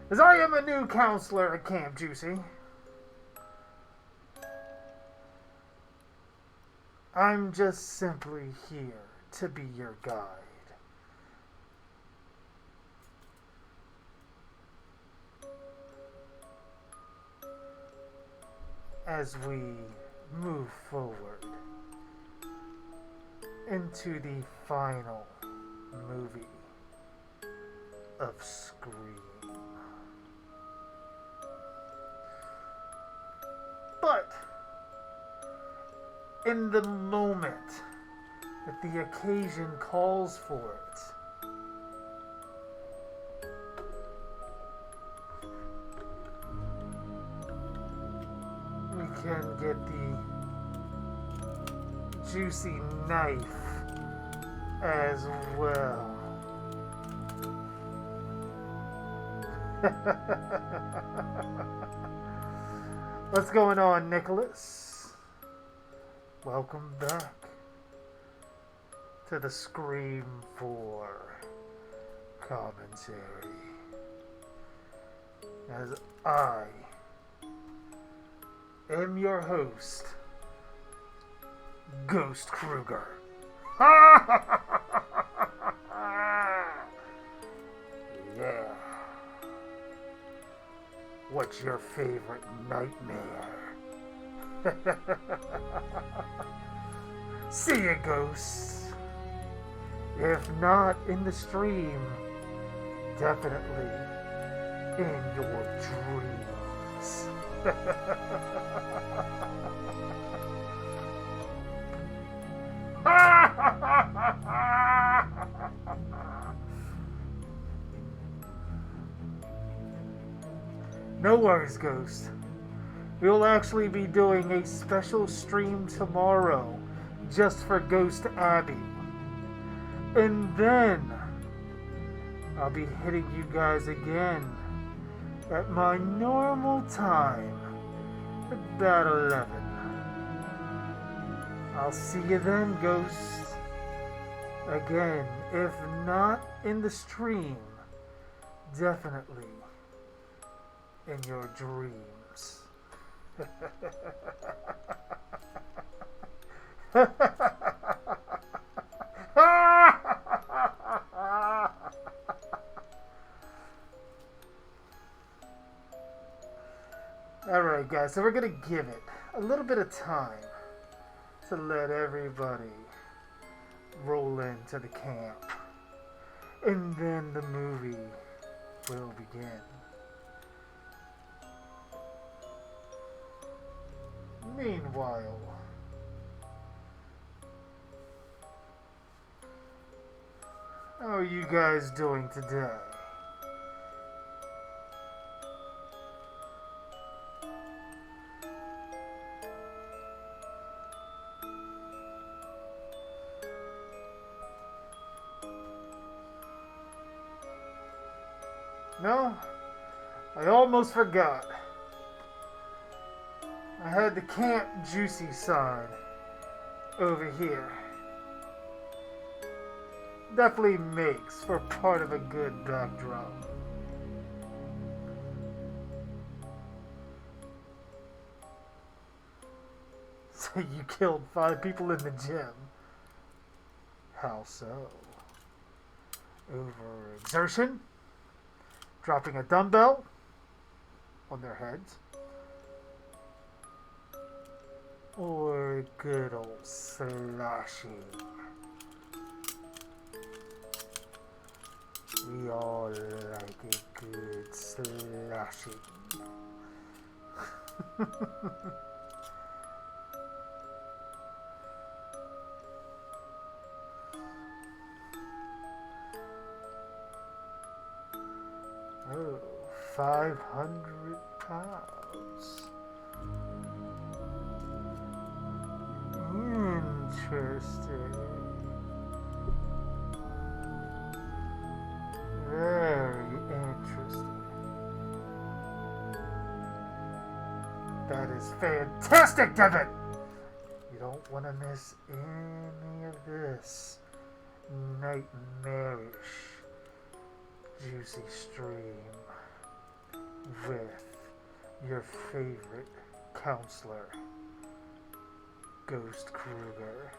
As I am a new counselor at Camp Juicy, I'm just simply here to be your guide. As we move forward into the final movie of Scream. But in the moment that the occasion calls for it, we can get the juicy knife as well. What's going on, Nicholas? Welcome back to the Scream 4 commentary. As I am your host, Ghost Kruger. Yeah. What's your favorite nightmare? See ya, ghosts. If not in the stream, definitely in your dreams. No worries, Ghost. We'll actually be doing a special stream tomorrow just for Ghost Abby. And then I'll be hitting you guys again at my normal time, about 11. I'll see you then, Ghosts. Again, if not in the stream, definitely in your dreams. Alright, guys, so we're gonna give it a little bit of time to let everybody roll into the camp, and then the movie will begin. Meanwhile, how are you guys doing today? No, I almost forgot. I had the Camp Juicy sign over here. Definitely makes for part of a good backdrop. So you killed 5 people in the gym. How so? Overexertion? Dropping a dumbbell on their heads? Or good old slashing? We all like a good slashing. Oh, 500 pounds. Interesting. Very interesting. That is fantastic, Devin! You don't want to miss any of this nightmarish, juicy stream with your favorite counselor, Ghost Kruger.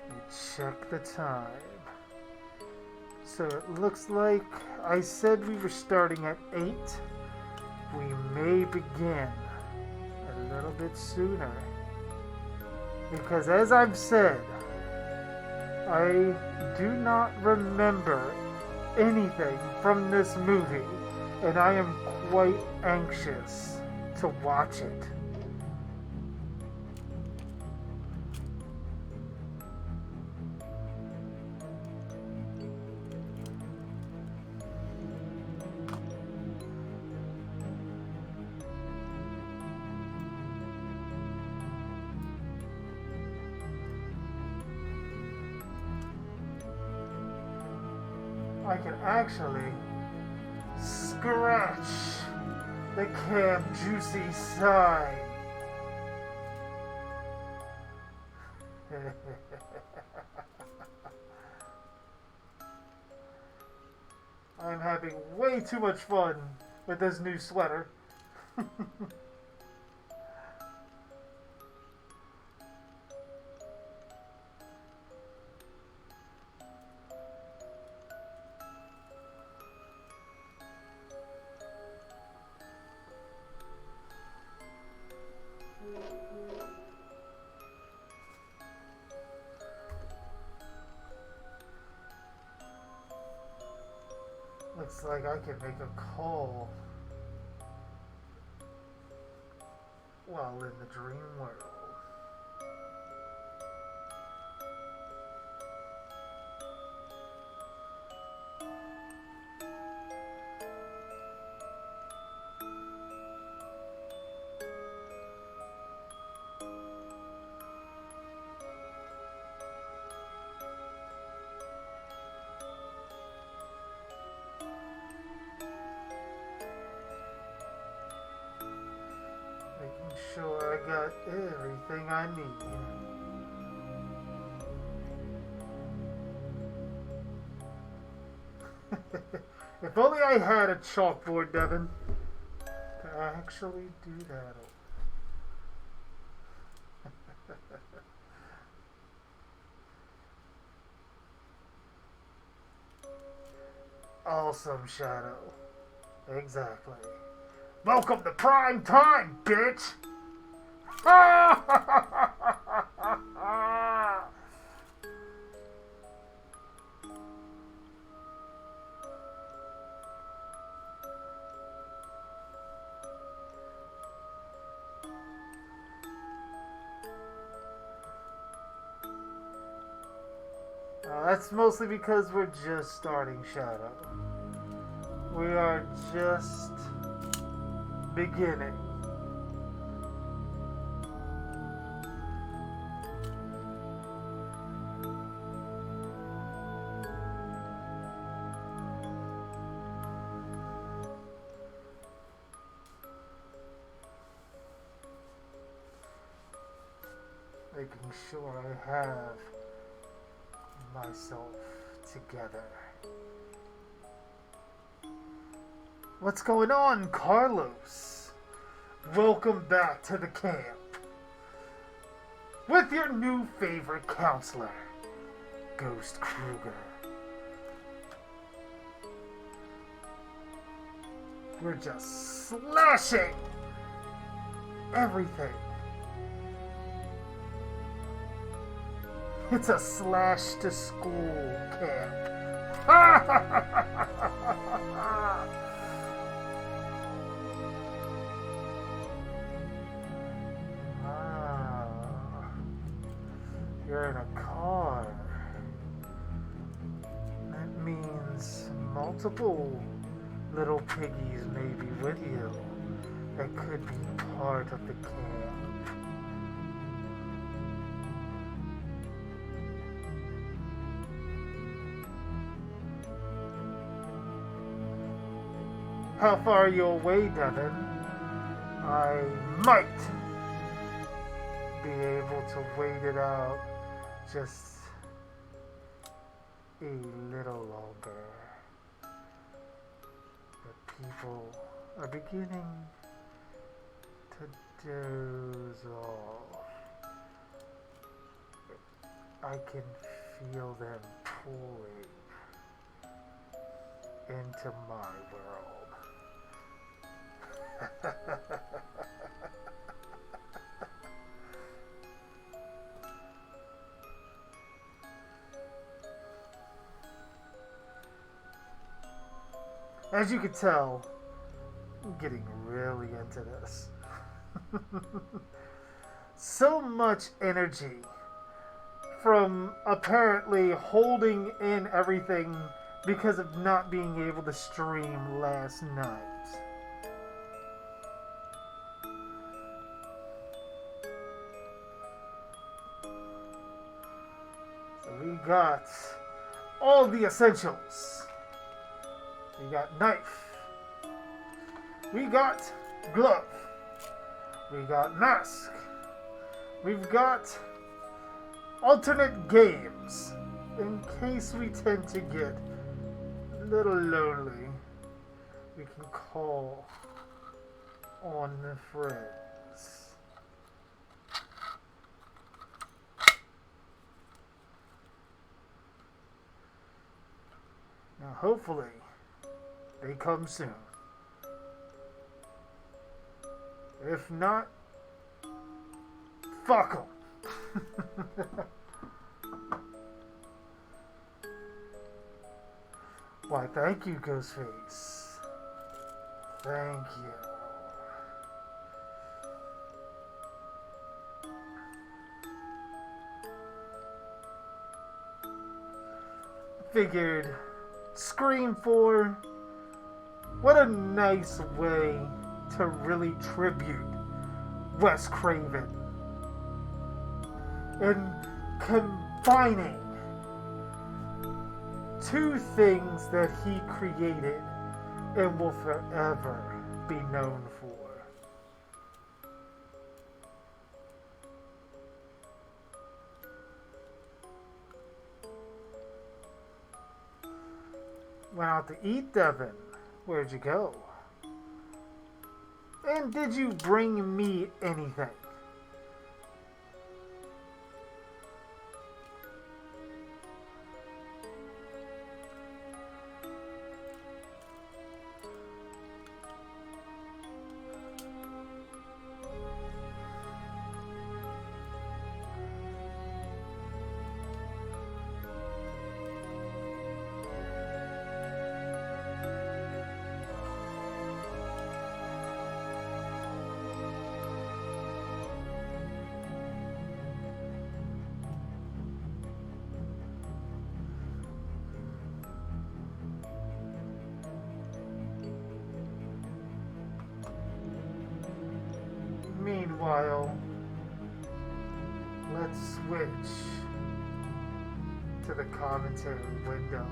You check the time. So it looks like I said we were starting at 8. We may begin a little bit sooner. Because as I've said, I do not remember anything from this movie, and I am quite anxious to watch it. I can actually scratch the Camp Juicy sign. I'm having way too much fun with this new sweater. Looks like I can make a call while in the dream world. Making sure I got everything I need. If only I had a chalkboard, Devin, to actually do that. Awesome, Shadow. Exactly. Welcome to prime time, bitch! That's mostly because we're just starting Shadow. We are just beginning. Making sure I have myself together. What's going on, Carlos? Welcome back to the camp with your new favorite counselor, Ghost Kruger. We're just slashing everything. It's a slash to school camp. You're in a car. That means multiple little piggies may be with you that could be part of the camp. How far are you away, Devin? I might be able to wait it out just a little longer. The people are beginning to doze off. I can feel them pulling into my world. As you can tell, I'm getting really into this. So much energy from apparently holding in everything because of not being able to stream last night. So we got all the essentials. We got knife. We got glove. We got mask. We've got alternate games in case we tend to get a little lonely. We can call on the friends. Now hopefully they come soon. If not, fuck them. Why, thank you, Ghostface. Thank you. Figured Scream 4, what a nice way to really tribute Wes Craven in combining two things that he created and will forever be known for. Went out to eat, Devin. Where'd you go? And did you bring me anything? Meanwhile, let's switch to the commentary window.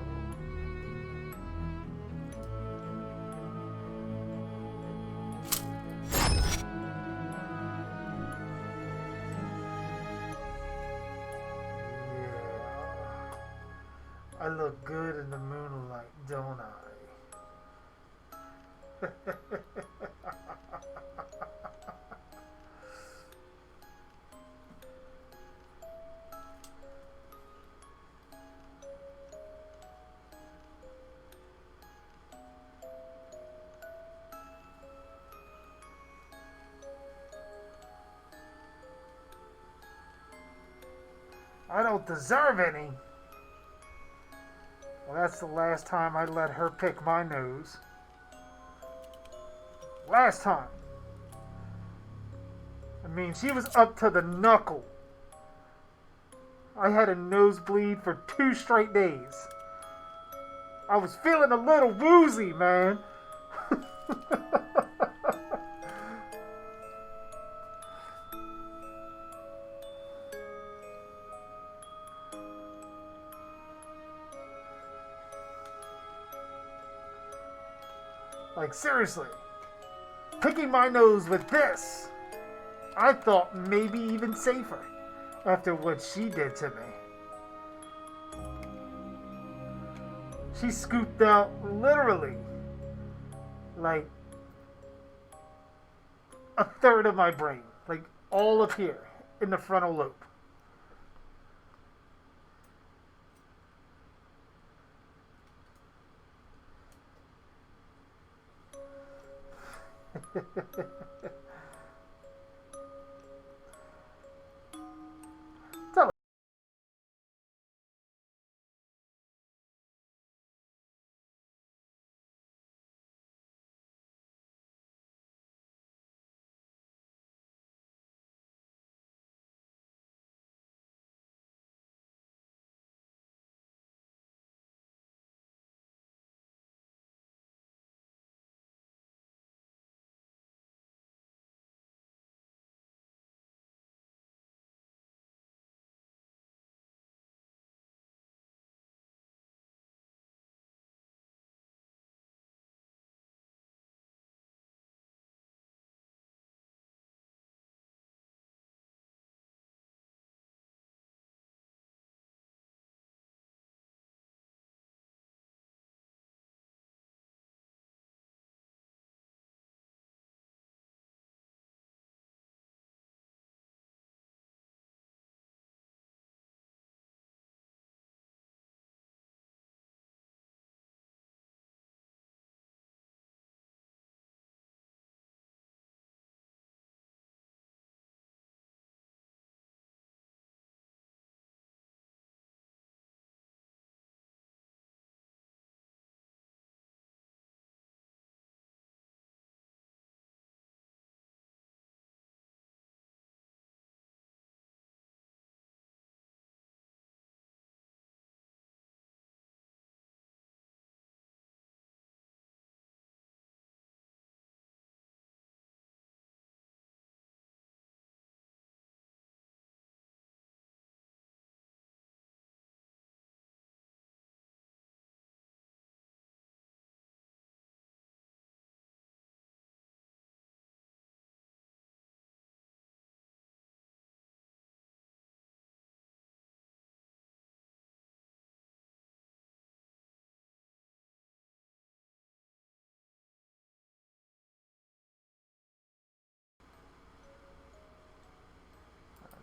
Yeah, I look good in the moonlight, don't I? I don't deserve any. Well, that's the last time I let her pick my nose. Last time. I mean, she was up to the knuckle. I had a nosebleed for 2 straight days. I was feeling a little woozy, man. Like, seriously. Picking my nose with this, I thought maybe even safer after what she did to me. She scooped out literally like a third of my brain, like all up here in the frontal lobe.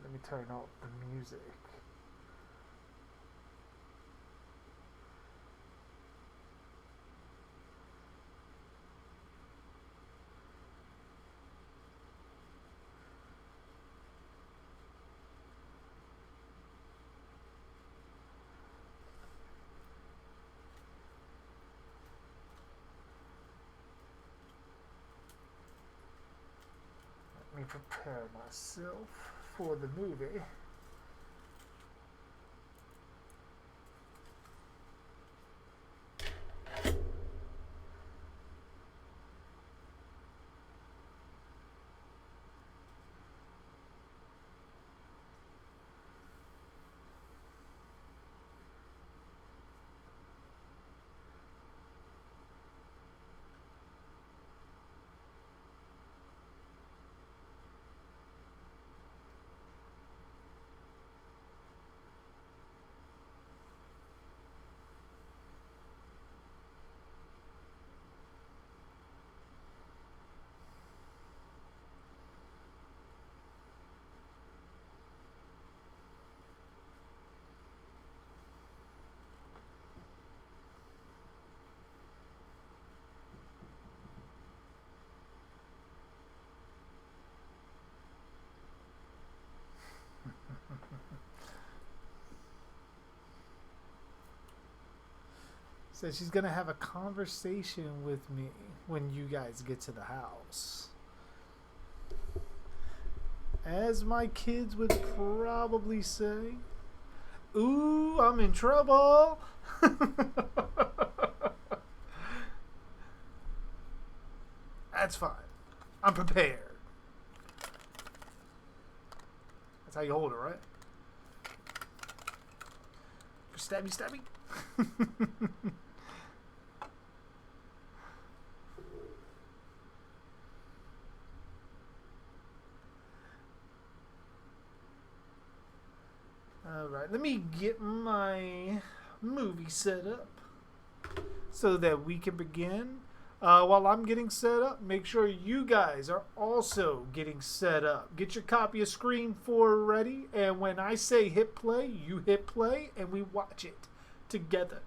Let me turn off the music. Let me prepare myself for the movie. So she's gonna have a conversation with me when you guys get to the house. As my kids would probably say, ooh, I'm in trouble. That's fine. I'm prepared. That's how you hold it, right? Stabby, stabby. Alright, let me get my movie set up so that we can begin. While I'm getting set up, make sure you guys are also getting set up. Get your copy of Scream 4 ready, and when I say hit play, you hit play, and we watch it together.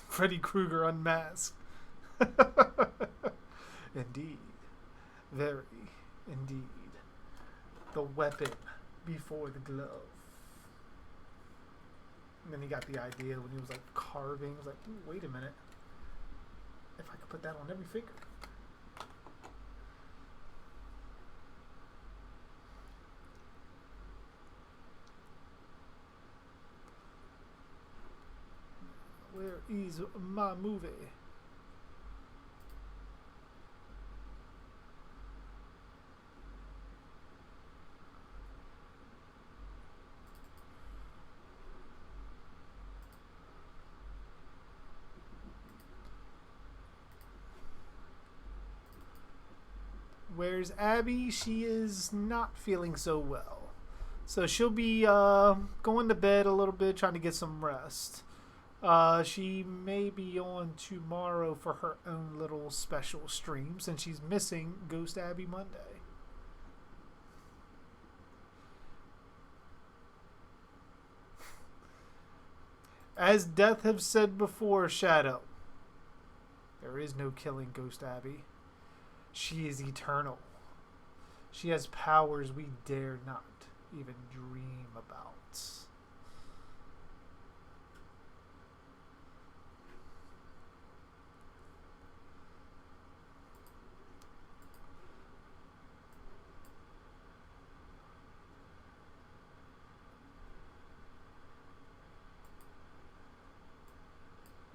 Freddy Krueger unmasked. Indeed. Very indeed. The weapon before the glove. And then he got the idea when he was like carving. He was like, ooh, wait a minute. If I could put that on every finger. Where is my movie? Where's Abby? She is not feeling so well. So she'll be going to bed a little bit, trying to get some rest. She may be on tomorrow for her own little special stream since she's missing Ghost Abby Monday. As Death have said before, Shadow, there is no killing Ghost Abby. She is eternal. She has powers we dare not even dream about.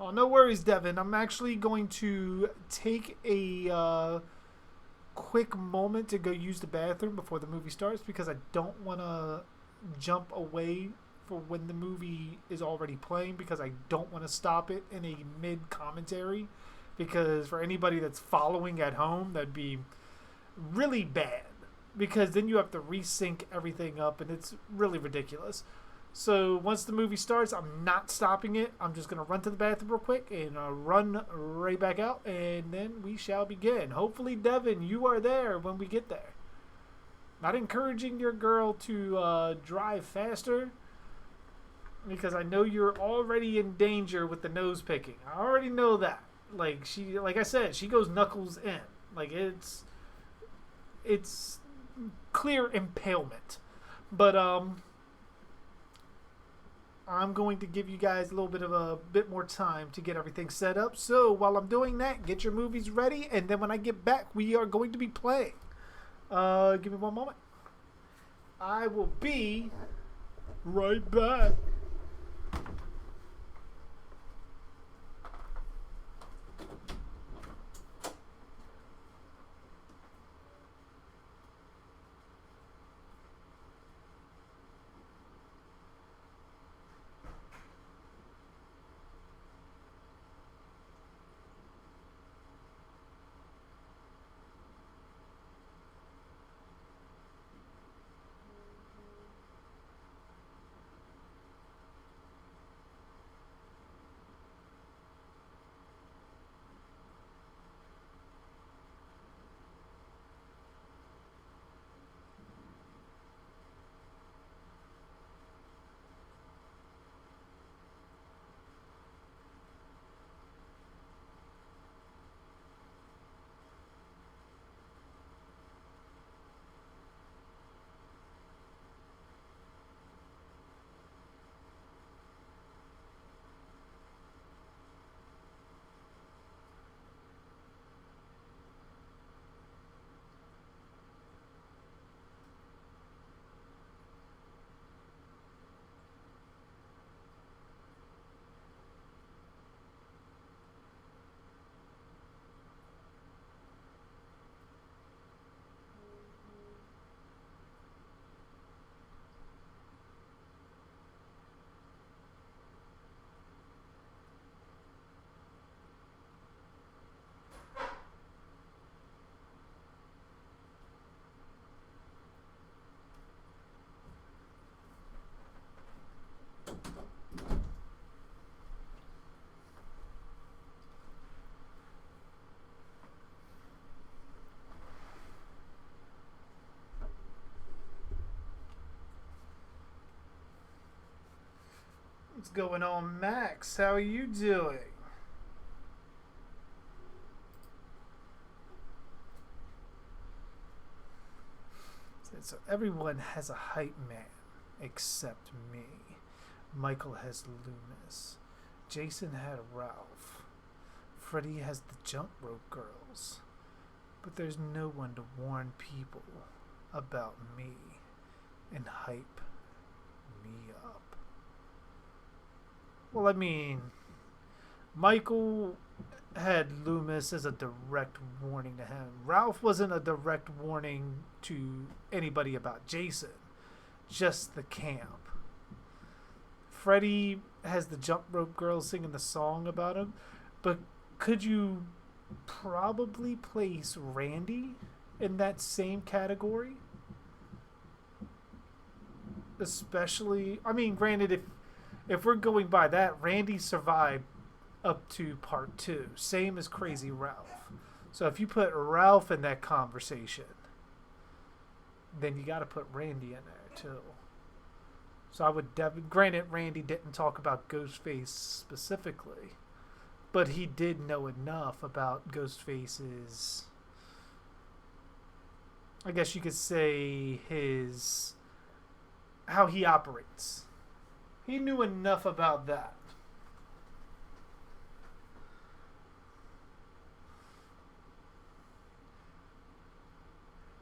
Oh, no worries, Devin. I'm actually going to take a quick moment to go use the bathroom before the movie starts because I don't want to jump away for when the movie is already playing because I don't want to stop it in a mid-commentary because for anybody that's following at home, that'd be really bad because then you have to resync everything up and it's really ridiculous. So once the movie starts, I'm not stopping it. I'm just going to run to the bathroom real quick and run right back out, and then we shall begin. Hopefully, Devin, you are there when we get there. Not encouraging your girl to drive faster because I know you're already in danger with the nose picking. I already know that. Like I said, she goes knuckles in. Like it's clear impalement. But I'm going to give you guys a little bit more time to get everything set up. So while I'm doing that, get your movies ready, and then when I get back, we are going to be playing. Give me one moment. I will be right back. going on, Max? How are you doing? So everyone has a hype man except me. Michael has Loomis. Jason had Ralph. Freddy has the jump rope girls. But there's no one to warn people about me and hype me up. Well, I mean, Michael had Loomis as a direct warning to him. Ralph wasn't a direct warning to anybody about Jason, just the camp. Freddy has the jump rope girls singing the song about him, but could you probably place Randy in that same category? Especially, I mean, granted, if we're going by that, Randy survived up to part 2, same as Crazy Ralph. So if you put Ralph in that conversation, then you got to put Randy in there too. So I would granted, Randy didn't talk about Ghostface specifically, but he did know enough about Ghostface's, I guess you could say, his, how he operates. He knew enough about that.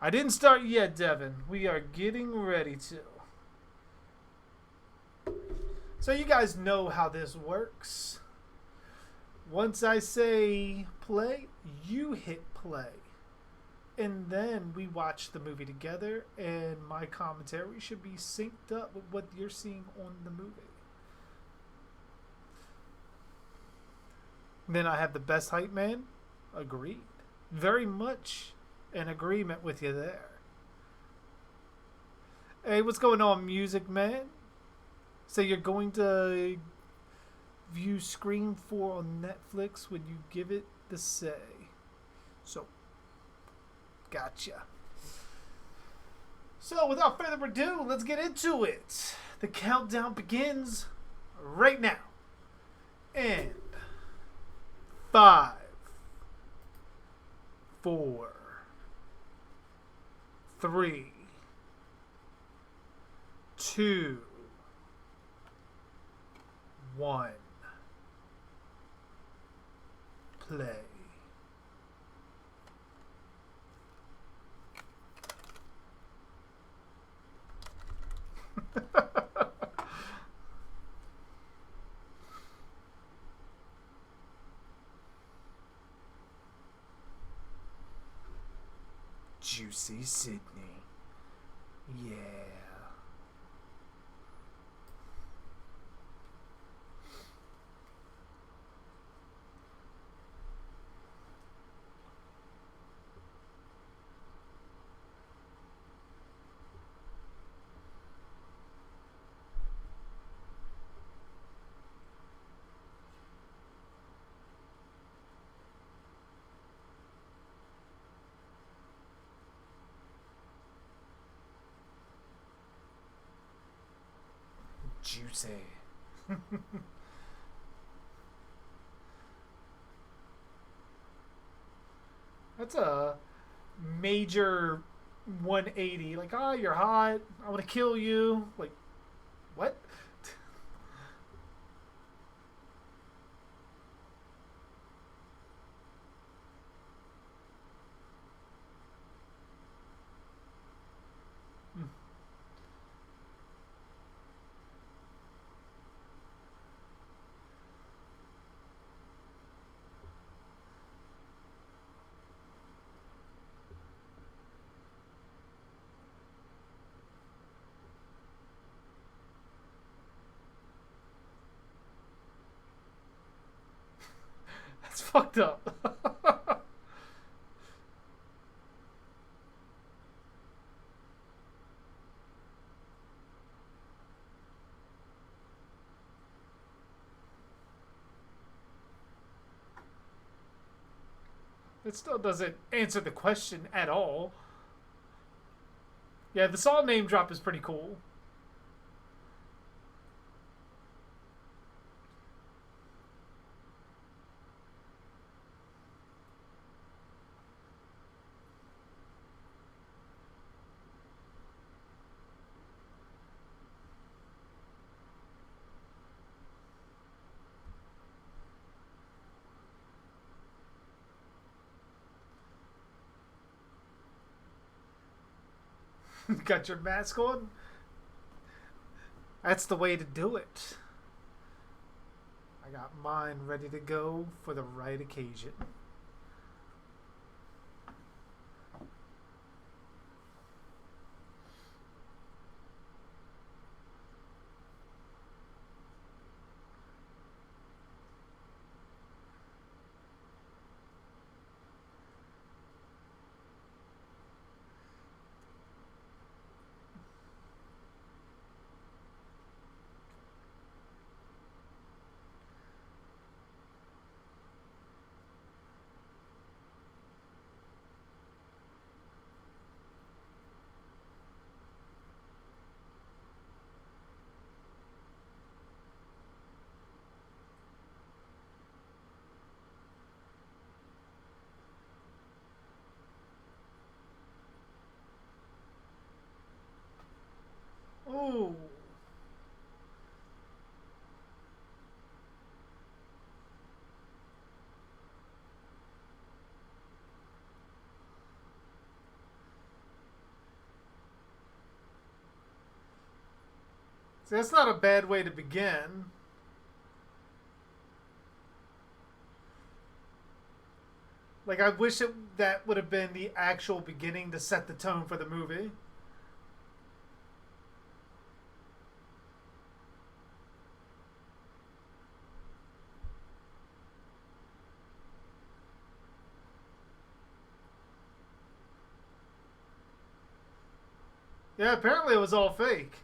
I didn't start yet, Devin. We are getting ready to. So you guys know how this works. Once I say play, you hit play. And then we watch the movie together, and my commentary should be synced up with what you're seeing on the movie. Then I have the best hype man. Agreed. Very much in agreement with you there. Hey, what's going on, Music Man? So you're going to view Scream 4 on Netflix when you give it the say. So, gotcha. So, without further ado, let's get into it. The countdown begins right now. And 5, 4, 3, 2, 1. Play. Juicy Sydney. Yeah. Juicy. That's a major 180. Like, oh, you're hot. I want to kill you. Like, what? That's fucked up. It still doesn't answer the question at all. Yeah, the Saw name drop is pretty cool. Got your mask on? That's the way to do it. I got mine ready to go for the right occasion. Ooh. See, that's not a bad way to begin. Like, I wish that would have been the actual beginning to set the tone for the movie. Yeah, apparently it was all fake.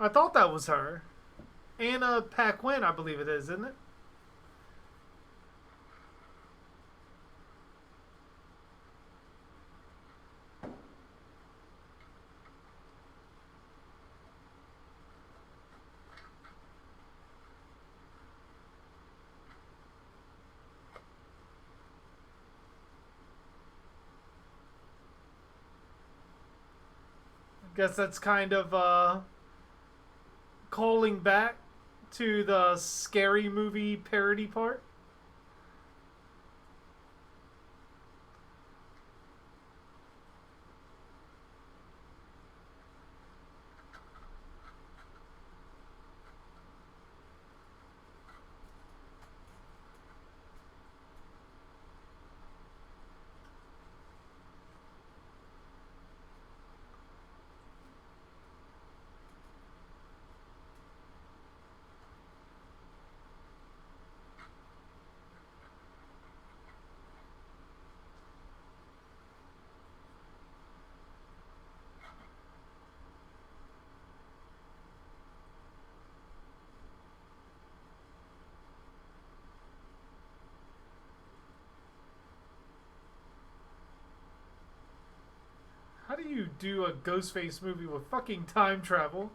I thought that was her. Anna Paquin, I believe it is, isn't it? I guess that's kind of calling back to the scary movie parody part. How do you do a Ghostface movie with fucking time travel?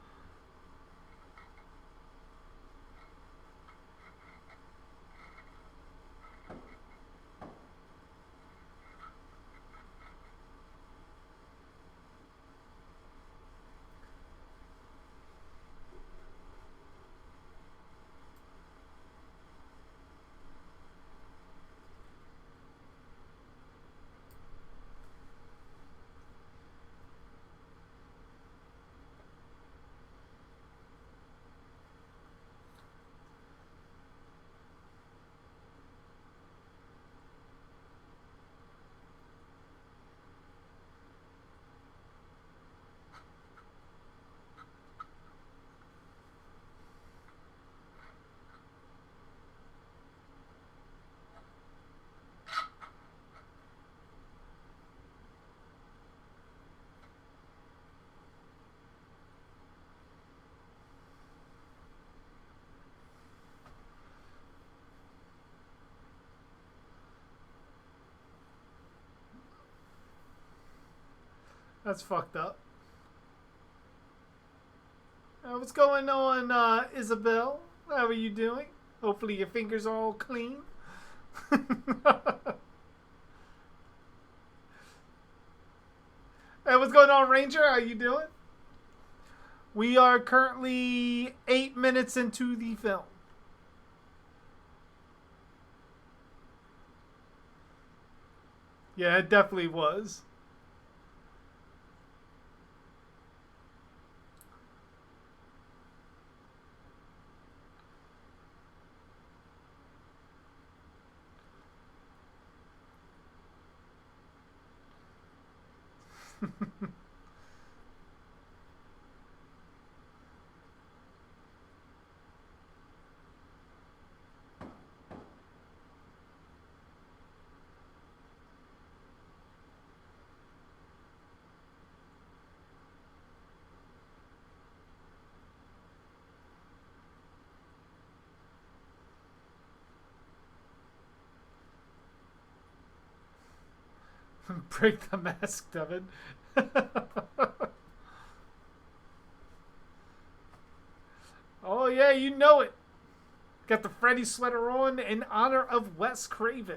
That's fucked up. What's going on, Isabel? How are you doing? Hopefully your fingers are all clean. Hey, what's going on, Ranger? How you doing? We are currently 8 minutes into the film. Yeah, it definitely was. Break the mask, Devin. Oh, yeah, you know it. Got the Freddy sweater on in honor of Wes Craven.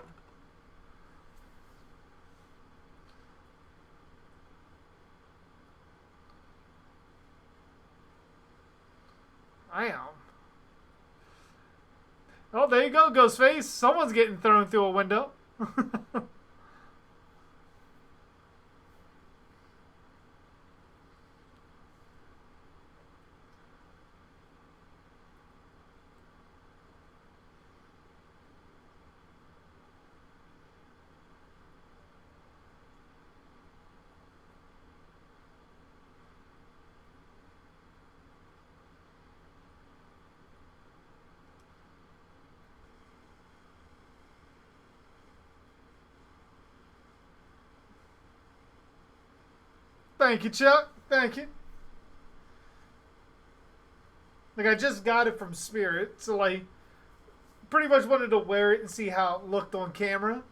I am. Oh, there you go, Ghostface. Someone's getting thrown through a window. Thank you, Chuck. Thank you. Like, I just got it from Spirit, so, like, pretty much wanted to wear it and see how it looked on camera.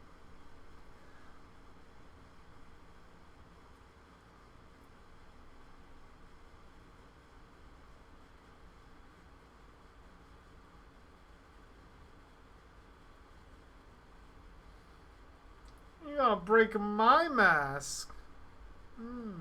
You're gonna break my mask. Hmm.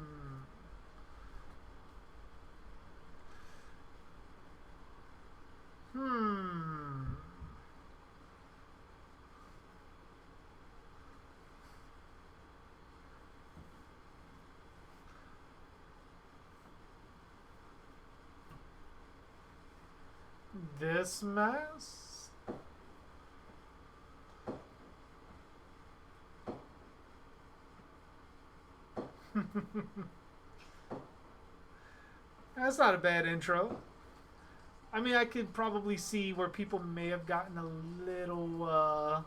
This mask? That's not a bad intro. I mean, I could probably see where people may have gotten a little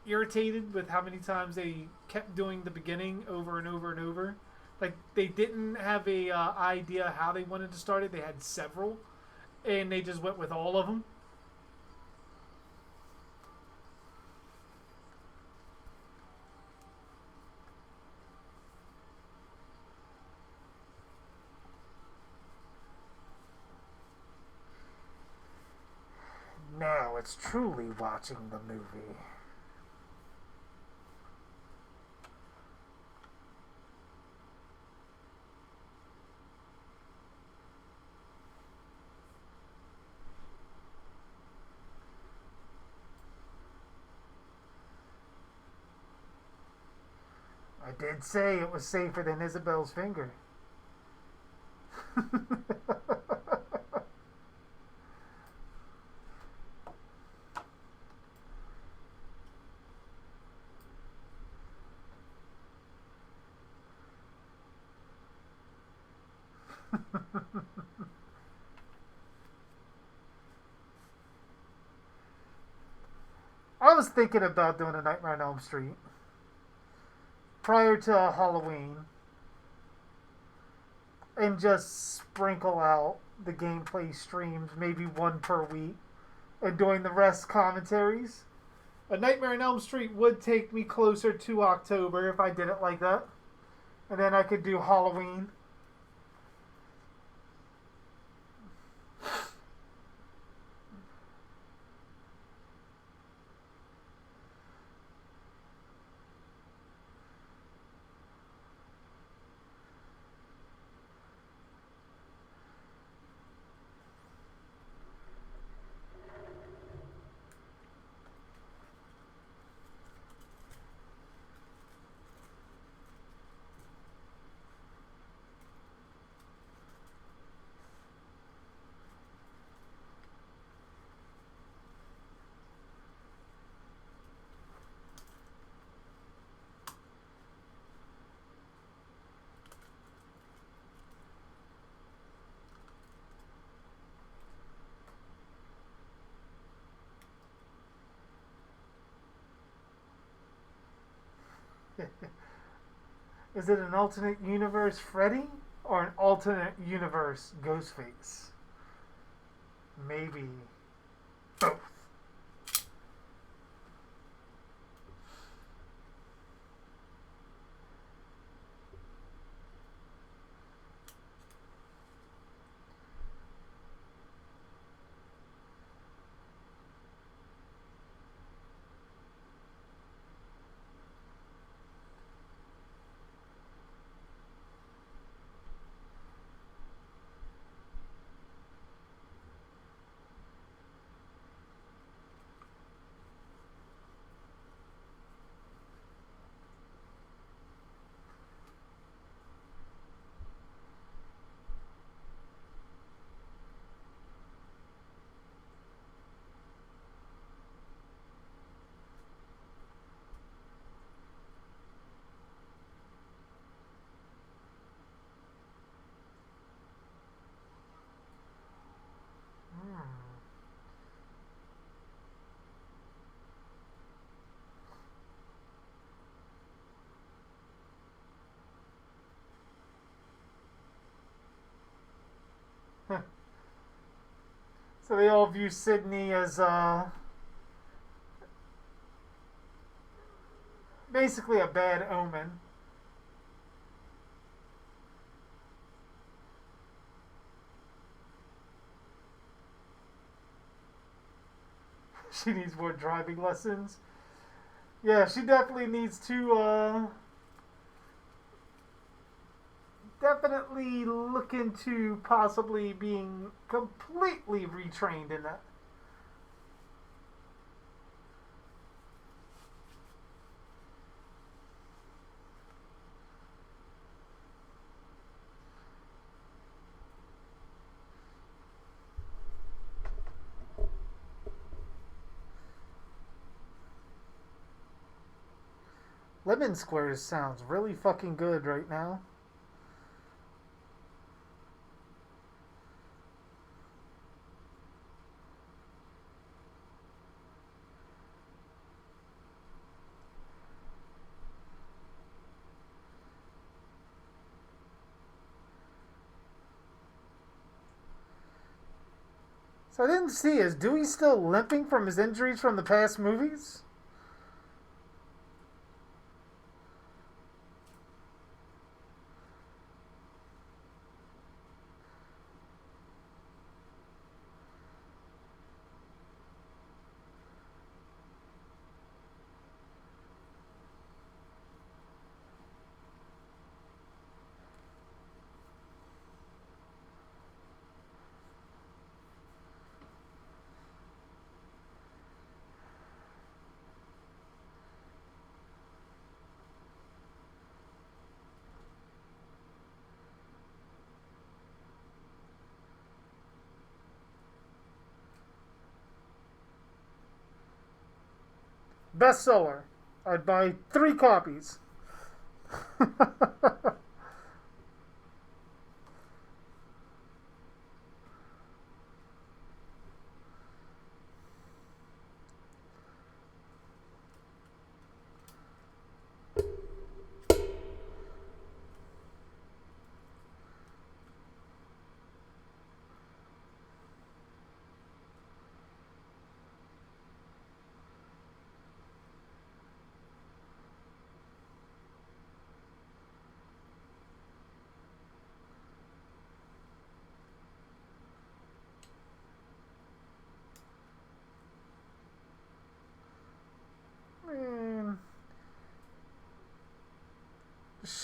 irritated with how many times they kept doing the beginning over and over and over. Like, they didn't have a idea how they wanted to start it. They had several, and they just went with all of them. Now it's truly watching the movie. I did say it was safer than Isabel's finger. I was thinking about doing a Nightmare on Elm Street prior to Halloween and just sprinkle out the gameplay streams, maybe one per week, and doing the rest commentaries. A Nightmare on Elm Street would take me closer to October if I did it like that. And then I could do Halloween. Is it an alternate universe Freddy or an alternate universe Ghostface? Maybe both. Hmm. So they all view Sydney as basically a bad omen. She needs more driving lessons. Yeah, she definitely needs to definitely look into possibly being completely retrained in that. Lemon Squares sounds really fucking good right now. So I didn't see, is Dewey still limping from his injuries from the past movies? Bestseller. I'd buy 3 copies.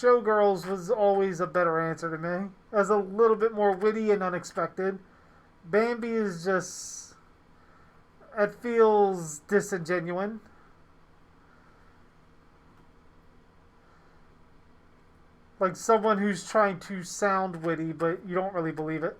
Showgirls was always a better answer to me. As a little bit more witty and unexpected. Bambi is just. It feels disingenuine. Like someone who's trying to sound witty, but you don't really believe it.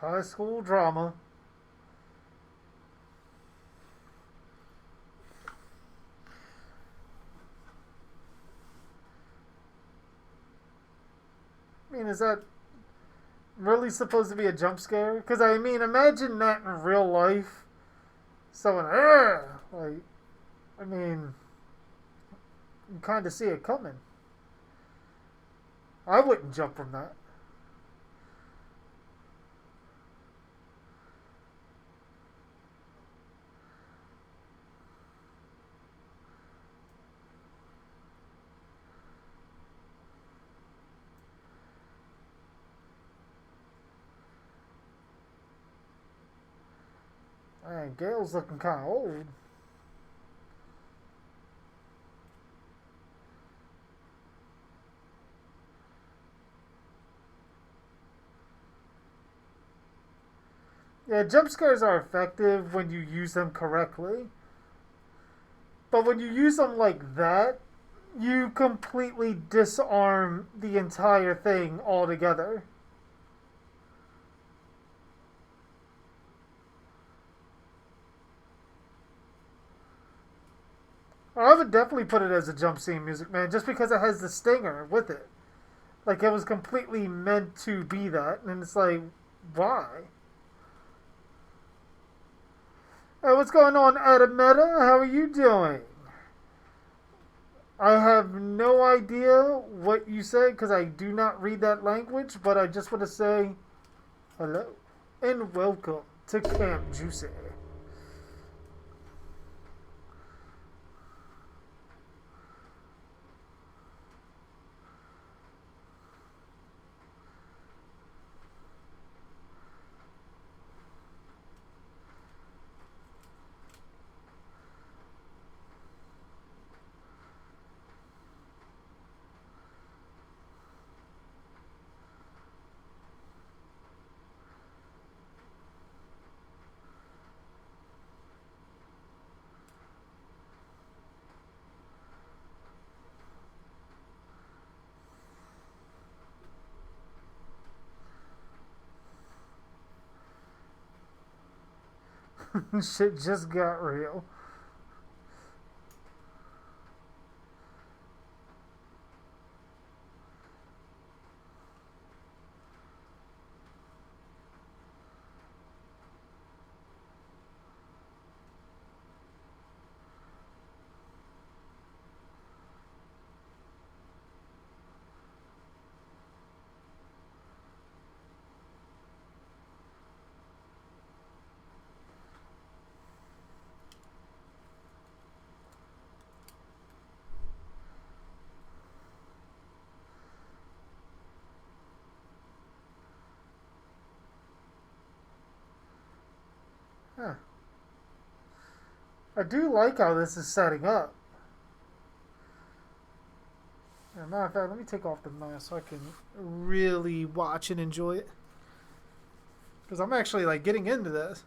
High school drama. I mean, is that really supposed to be a jump scare? Because, I mean, imagine that in real life. Someone, like, I mean, you kind of see it coming. I wouldn't jump from that. Man, Gail's looking kind of old. Yeah, jump scares are effective when you use them correctly. But when you use them like that, you completely disarm the entire thing altogether. I would definitely put it as a jump scene music, man, just because it has the stinger with it. Like, it was completely meant to be that, and it's like, why? Hey, what's going on, Adametta? How are you doing? I have no idea what you said because I do not read that language, but I just want to say hello and welcome to Camp Juicy. Shit just got real. Huh. I do like how this is setting up. As a matter of fact, let me take off the mask so I can really watch and enjoy it. Because I'm actually like getting into this.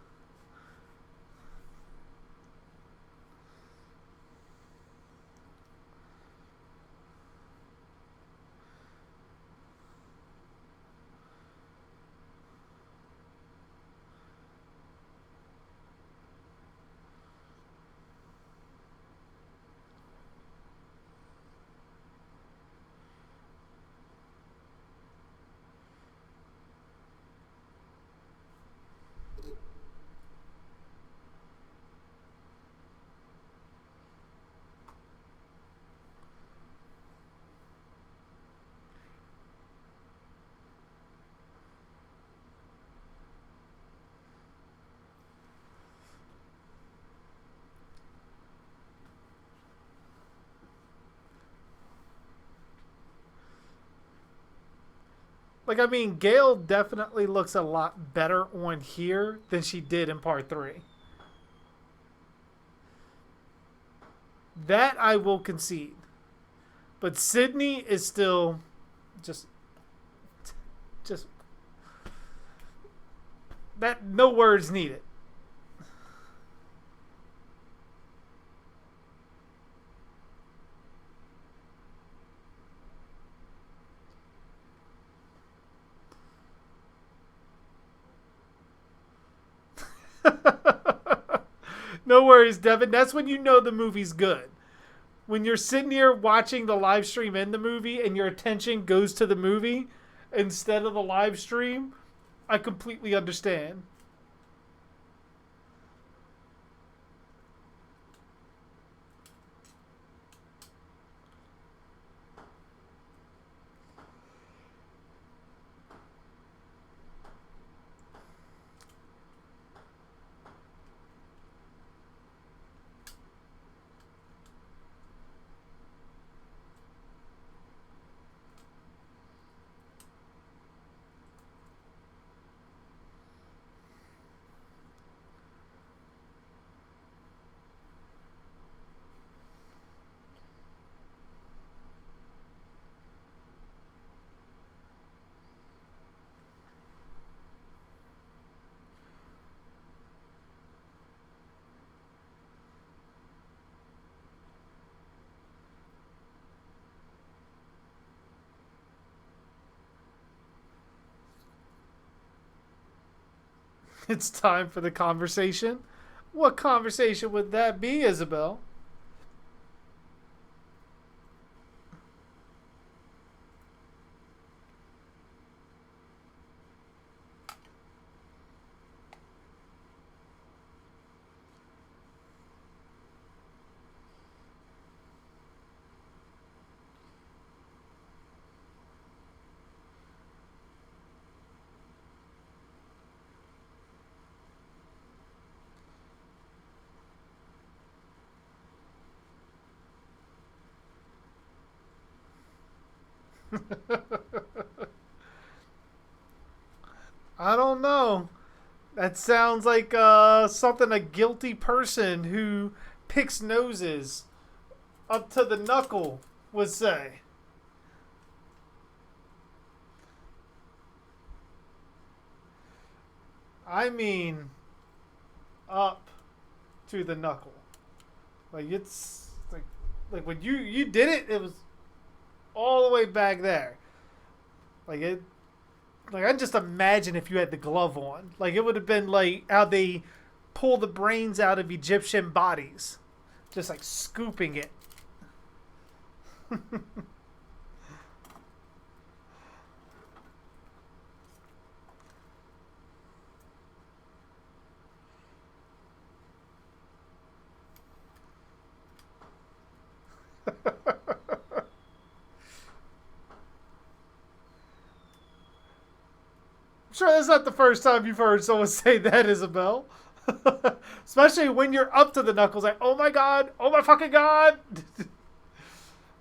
Like, I mean, Gail definitely looks a lot better on here than she did in part three. That I will concede. But Sydney is still just, just that no words needed. No worries, Devin. That's when you know the movie's good. When you're sitting here watching the live stream in the movie and your attention goes to the movie instead of the live stream, I completely understand. It's time for the conversation. What conversation would that be, Isabel? I don't know. That sounds like something a guilty person who picks noses up to the knuckle would say. I mean, up to the knuckle. Like it's like when you did it, it was all the way back there. Like it. Like I just imagine if you had the glove on. Like it would have been like how they pull the brains out of Egyptian bodies, just like scooping it. Sure, that's not the first time you've heard someone say that, Isabel. Especially when you're up to the knuckles, like, oh my god, oh my fucking god.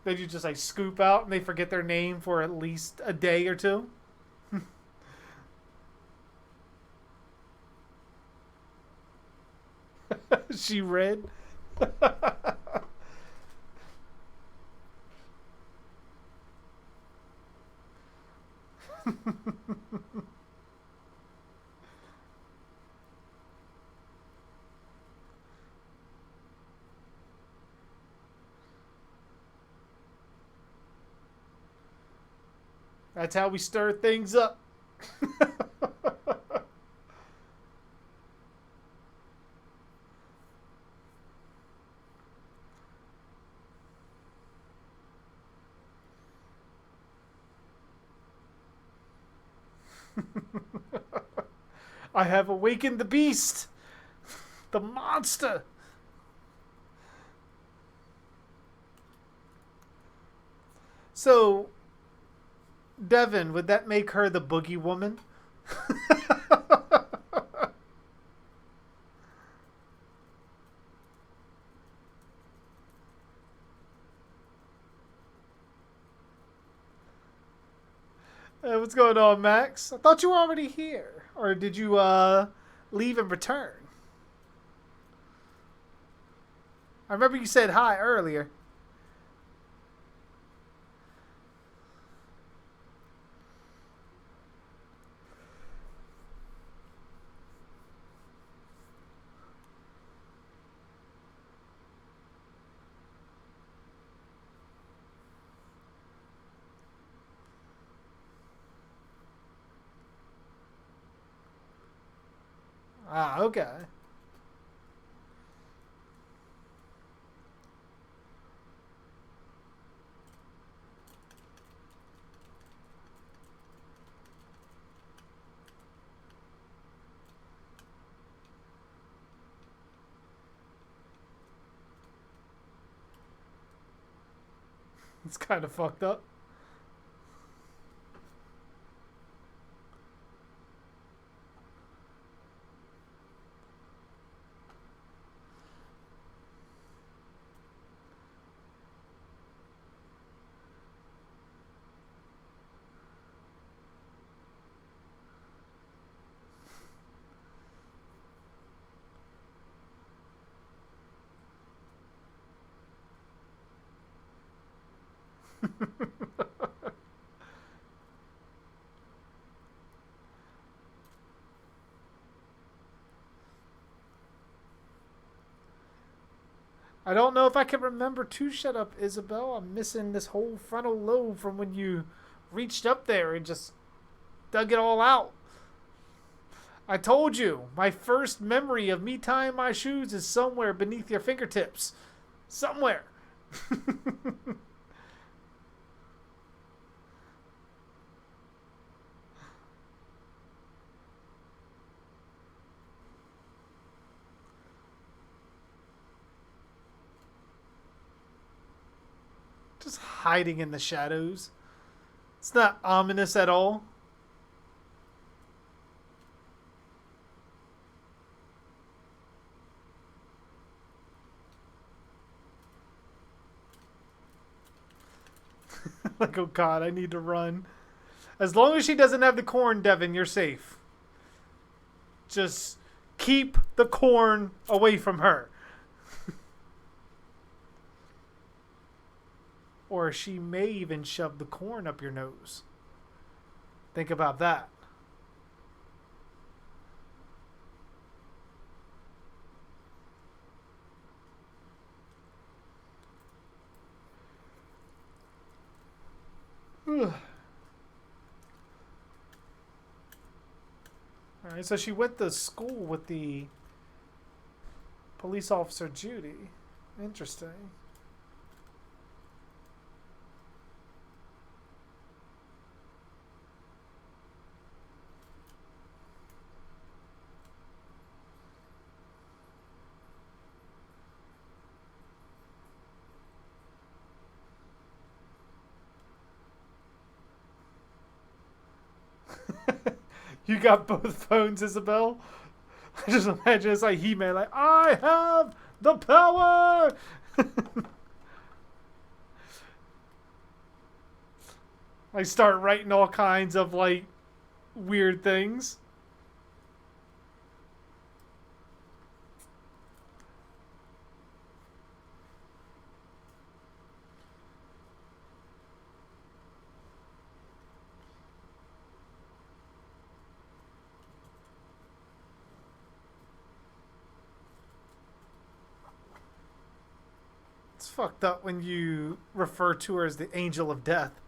Then you just like scoop out and they forget their name for at least a day or two. She read. That's how we stir things up. I have awakened the beast, the monster. So, Devin, would that make her the boogie woman? What's going on, Max? I thought you were already here. Or did you leave and return? I remember you said hi earlier. Ah, okay. It's kind of fucked up. I don't know if I can remember to shut up, Isabel. I'm missing this whole frontal lobe from when you reached up there and just dug it all out. I told you, my first memory of me tying my shoes is somewhere beneath your fingertips. Somewhere. Just hiding in the shadows. It's not ominous at all. Like, oh god, I need to run. As long as she doesn't have the corn, Devin, you're safe. Just keep the corn away from her. Or she may even shove the corn up your nose. Think about that. Alright, so she went to school with the police officer Judy. Interesting. You got both phones, Isabel? I just imagine it's like He-Man, like, I have the power! I start writing all kinds of, like, weird things. It's fucked up when you refer to her as the angel of death.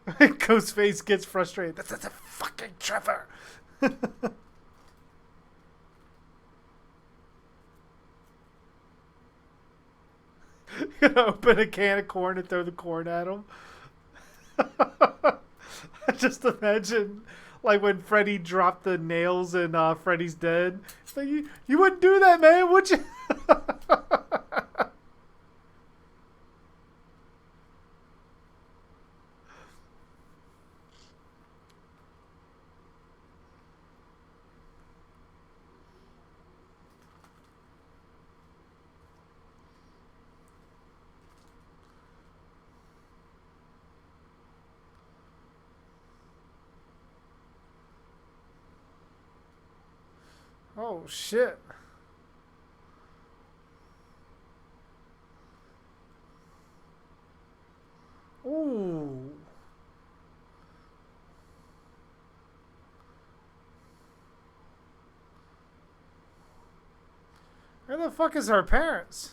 Ghostface gets frustrated. This is a fucking Trevor. Gonna open a can of corn and throw the corn at him. Just imagine, like when Freddy dropped the nails in Freddy's Dead. It's like you wouldn't do that, man, would you? Oh shit. Ooh. Where the fuck is our parents?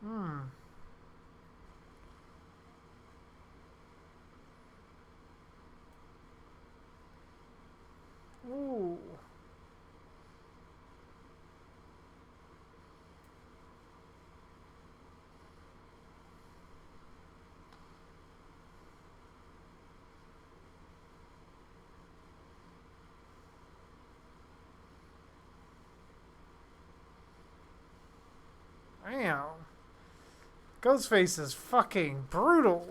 Hmm. Ooh. Damn. Ghostface is fucking brutal.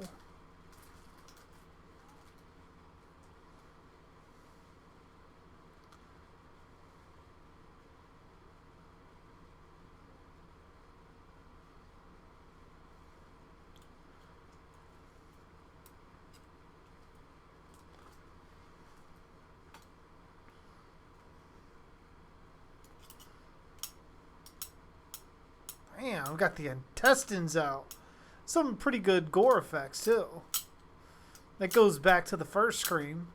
Damn, got the intestines out. Some pretty good gore effects too. That goes back to the first Scream.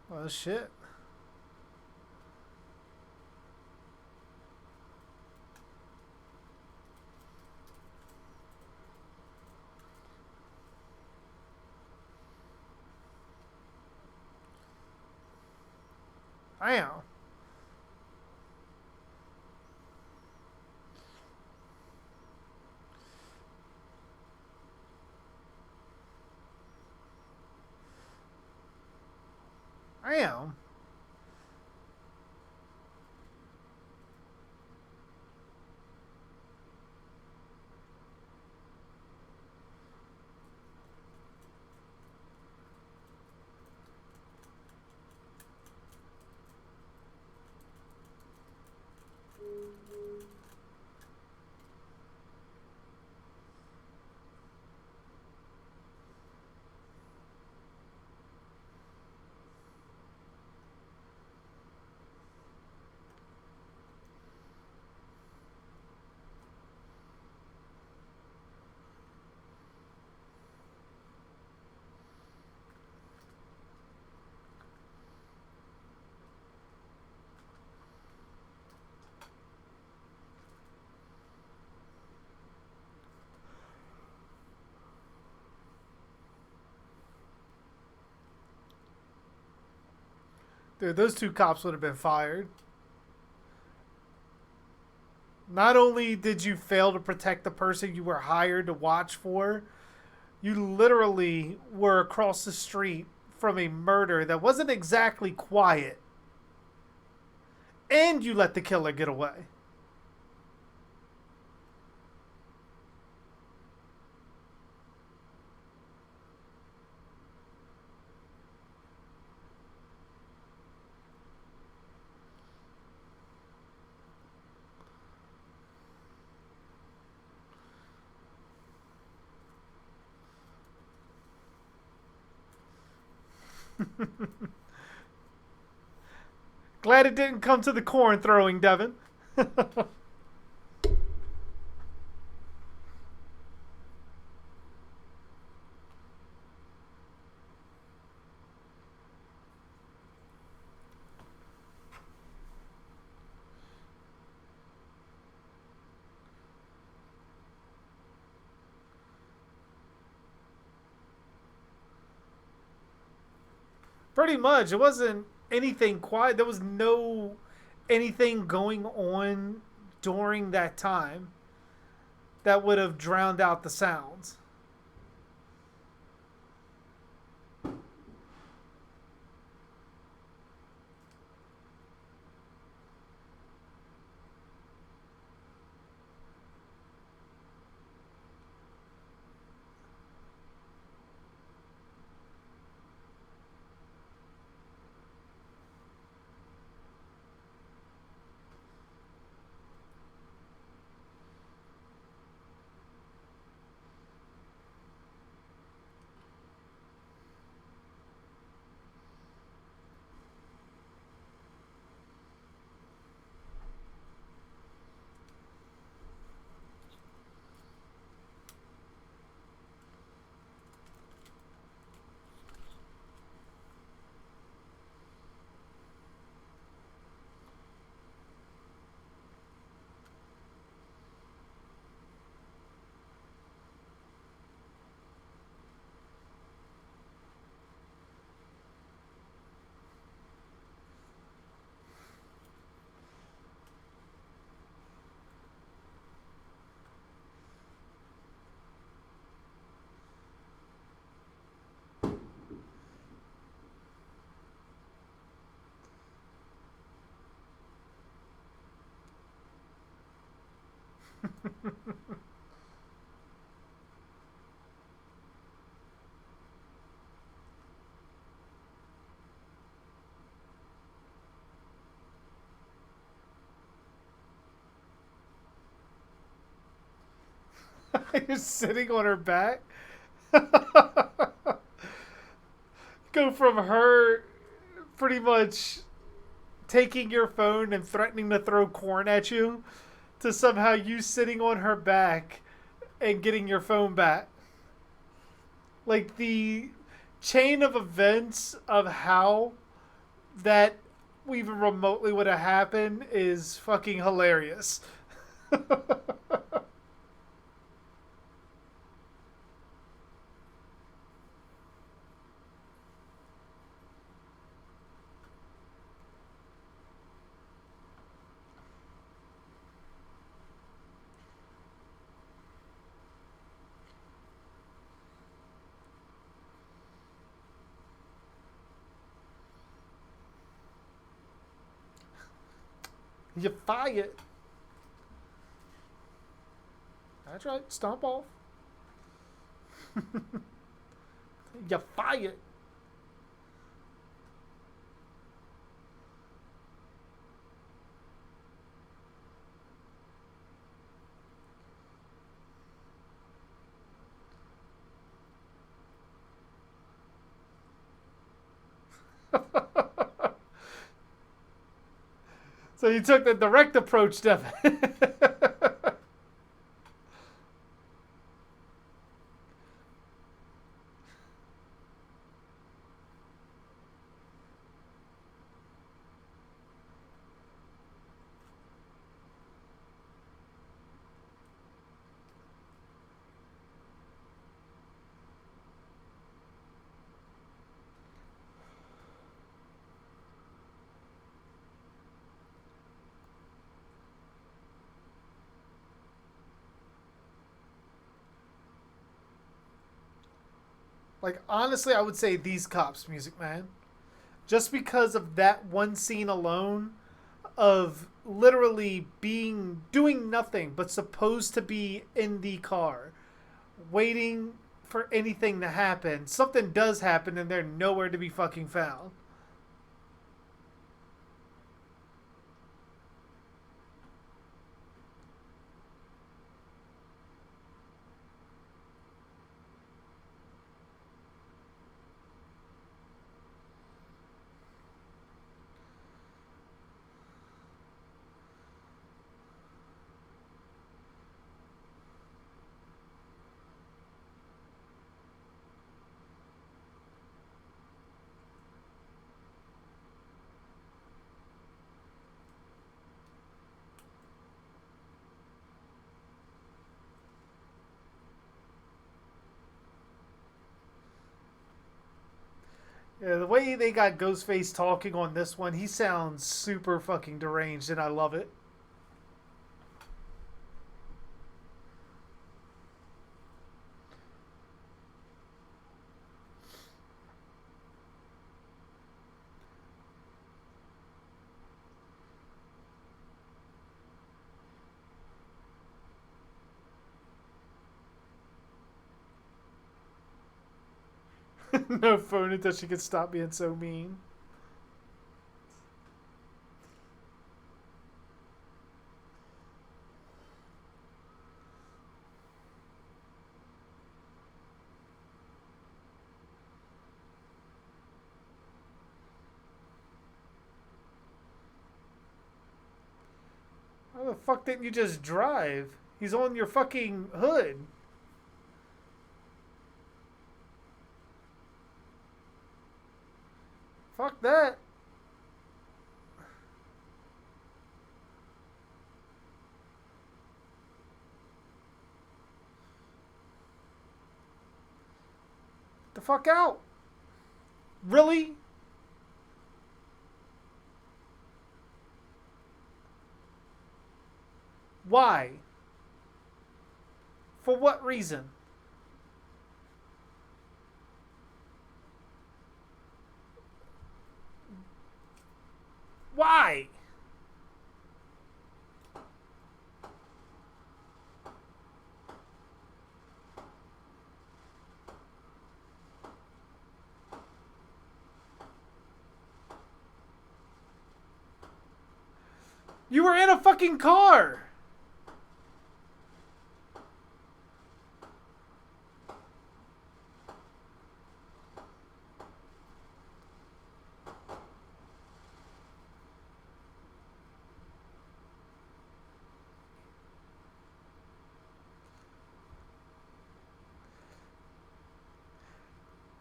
Well, shit. Damn. Damn. Dude, those two cops would have been fired. Not only did you fail to protect the person you were hired to watch for, you literally were across the street from a murder that wasn't exactly quiet. And you let the killer get away. Glad it didn't come to the corn throwing, Devin. Pretty much. It wasn't anything quiet. There was no anything going on during that time that would have drowned out the sounds. You're sitting on her back. Go from her pretty much taking your phone and threatening to throw corn at you to somehow you sitting on her back and getting your phone back. Like the chain of events of how that even remotely would have happened is fucking hilarious. You fired. That's right. Stomp off. You fired. So you took the direct approach, Devin. Like, honestly, I would say these cops, Music Man. Just because of that one scene alone of literally doing nothing but supposed to be in the car waiting for anything to happen. Something does happen and they're nowhere to be fucking found. Yeah, the way they got Ghostface talking on this one, he sounds super fucking deranged, and I love it. No phone until she could stop being so mean. How the fuck didn't you just drive? He's on your fucking hood. Fuck that. The fuck out. Really? Why? For what reason? Why? You were in a fucking car.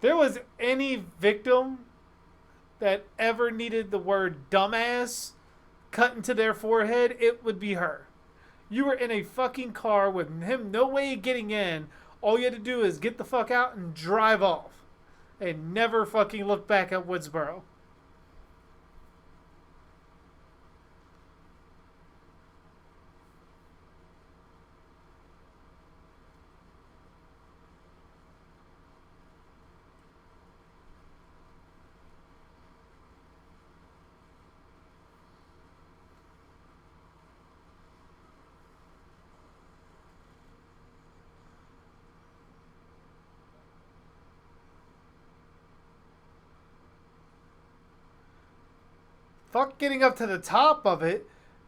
There was any victim that ever needed the word dumbass cut into their forehead, it would be her. You were in a fucking car with him no way of getting in. All you had to do is get the fuck out and drive off. And never fucking look back at Woodsboro. Fuck getting up to the top of it.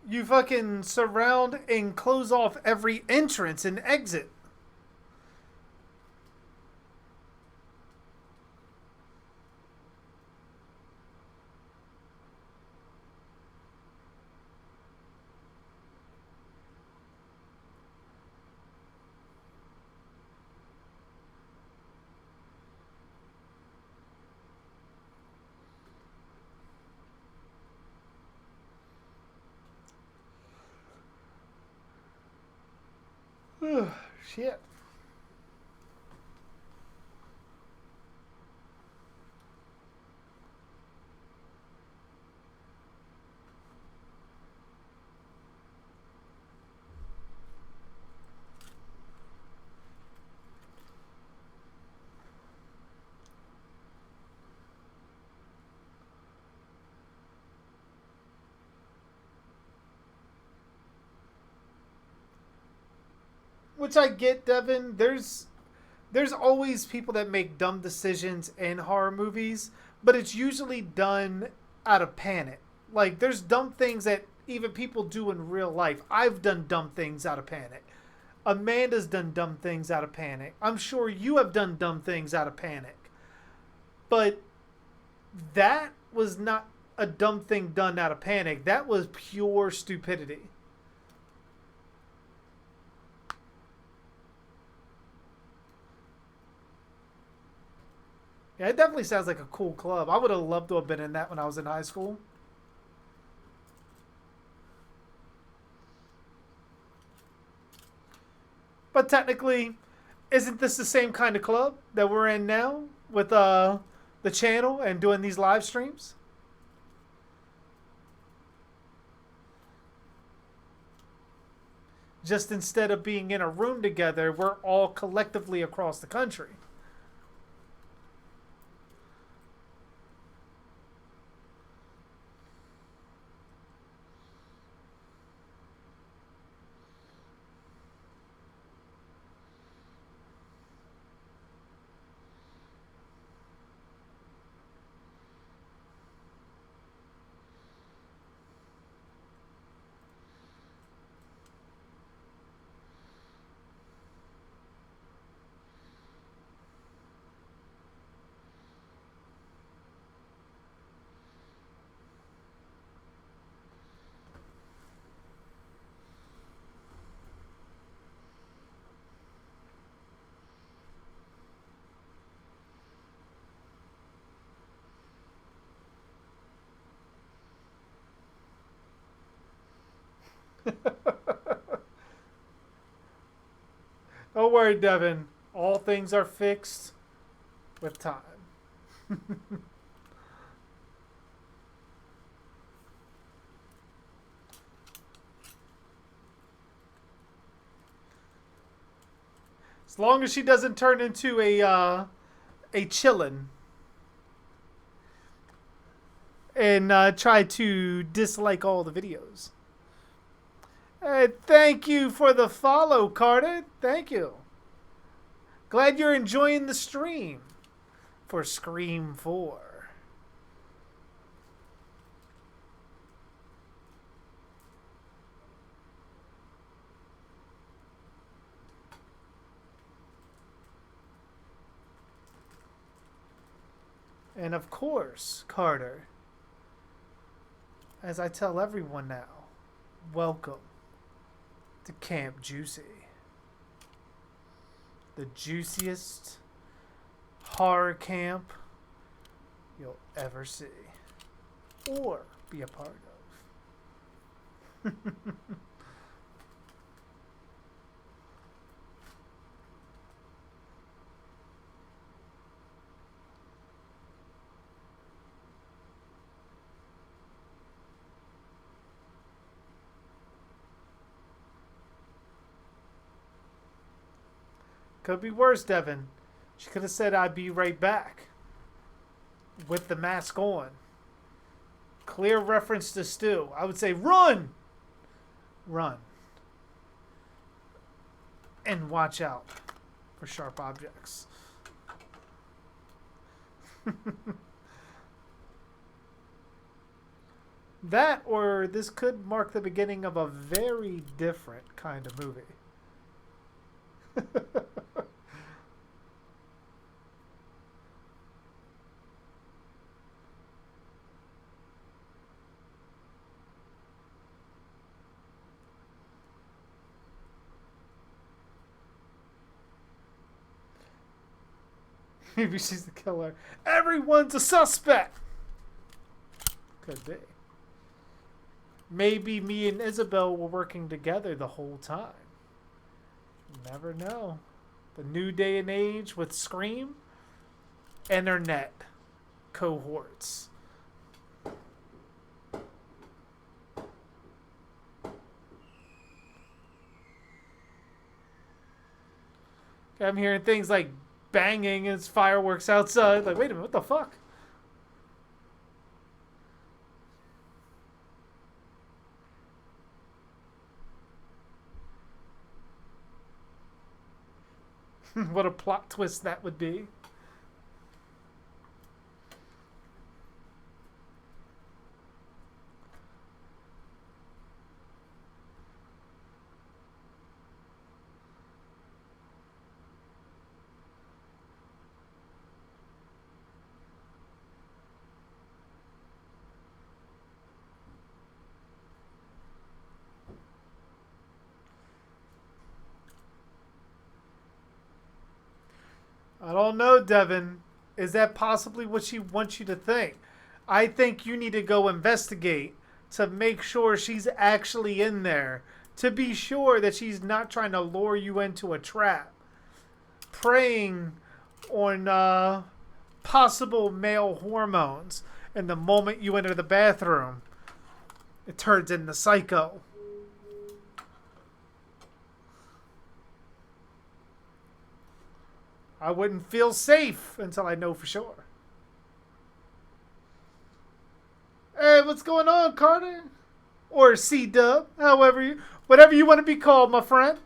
You fucking surround and close off every entrance and exit. Shit. Which I get, Devin. There's always people that make dumb decisions in horror movies, but it's usually done out of panic. Like there's dumb things that even people do in real life. I've done dumb things out of panic. Amanda's done dumb things out of panic. I'm sure you have done dumb things out of panic. But that was not a dumb thing done out of panic. That was pure stupidity. Yeah, it definitely sounds like a cool club. I would have loved to have been in that when I was in high school. But technically, isn't this the same kind of club that we're in now with the channel and doing these live streams? Just instead of being in a room together, we're all collectively across the country. Don't worry, Devin. All things are fixed with time. As long as she doesn't turn into a chillin' and try to dislike all the videos. Thank you for the follow, Carter. Thank you. Glad you're enjoying the stream for Scream 4. And of course, Carter, as I tell everyone now, welcome to Camp Juicy. The juiciest horror camp you'll ever see or be a part of. Could be worse, Devin. She could have said, "I'd be right back," with the mask on. Clear reference to Stu. I would say, run! Run. And watch out for sharp objects. That, or this could mark the beginning of a very different kind of movie. Maybe she's the killer. Everyone's a suspect. Could be. Maybe me and Isabel were working together the whole time. Never know. The new day and age with Scream, internet cohorts. I'm hearing things like banging and fireworks outside. Like, wait a minute, what the fuck? What a plot twist that would be. I don't know, Devin. Is that possibly what she wants you to think? I think you need to go investigate to make sure she's actually in there. To be sure that she's not trying to lure you into a trap. Preying on possible male hormones. And the moment you enter the bathroom, it turns into Psycho. I wouldn't feel safe until I know for sure. Hey, what's going on, Carter? Or C-Dub, whatever you want to be called, my friend.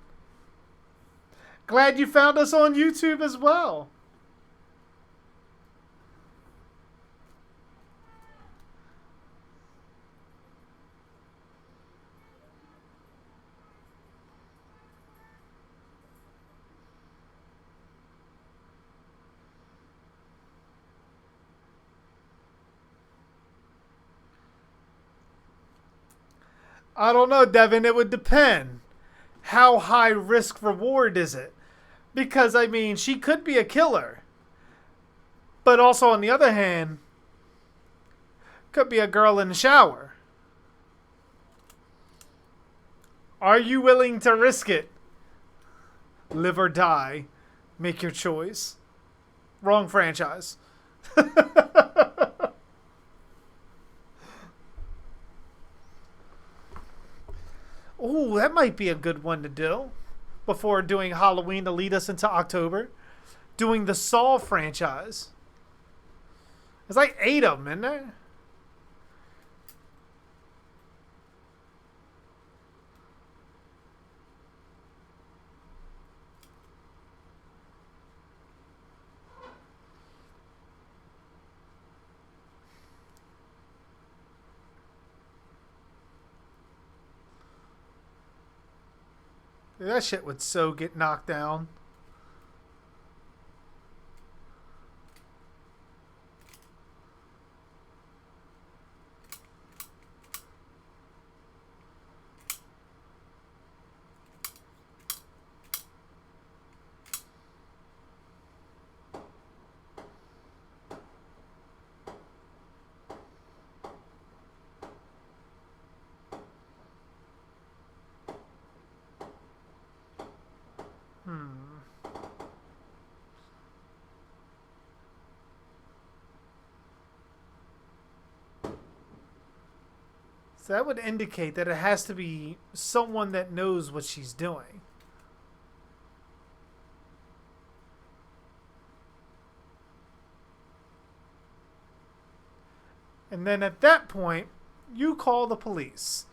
Glad you found us on YouTube as well. I don't know, Devin. It would depend. How high risk reward is it? Because, I mean, she could be a killer. But also, on the other hand, could be a girl in the shower. Are you willing to risk it? Live or die. Make your choice. Wrong franchise. Oh, that might be a good one to do. Before doing Halloween to lead us into October. Doing the Saw franchise. There's like 8 of them, isn't there? That shit would so get knocked down. So that would indicate that it has to be someone that knows what she's doing. And then at that point, you call the police.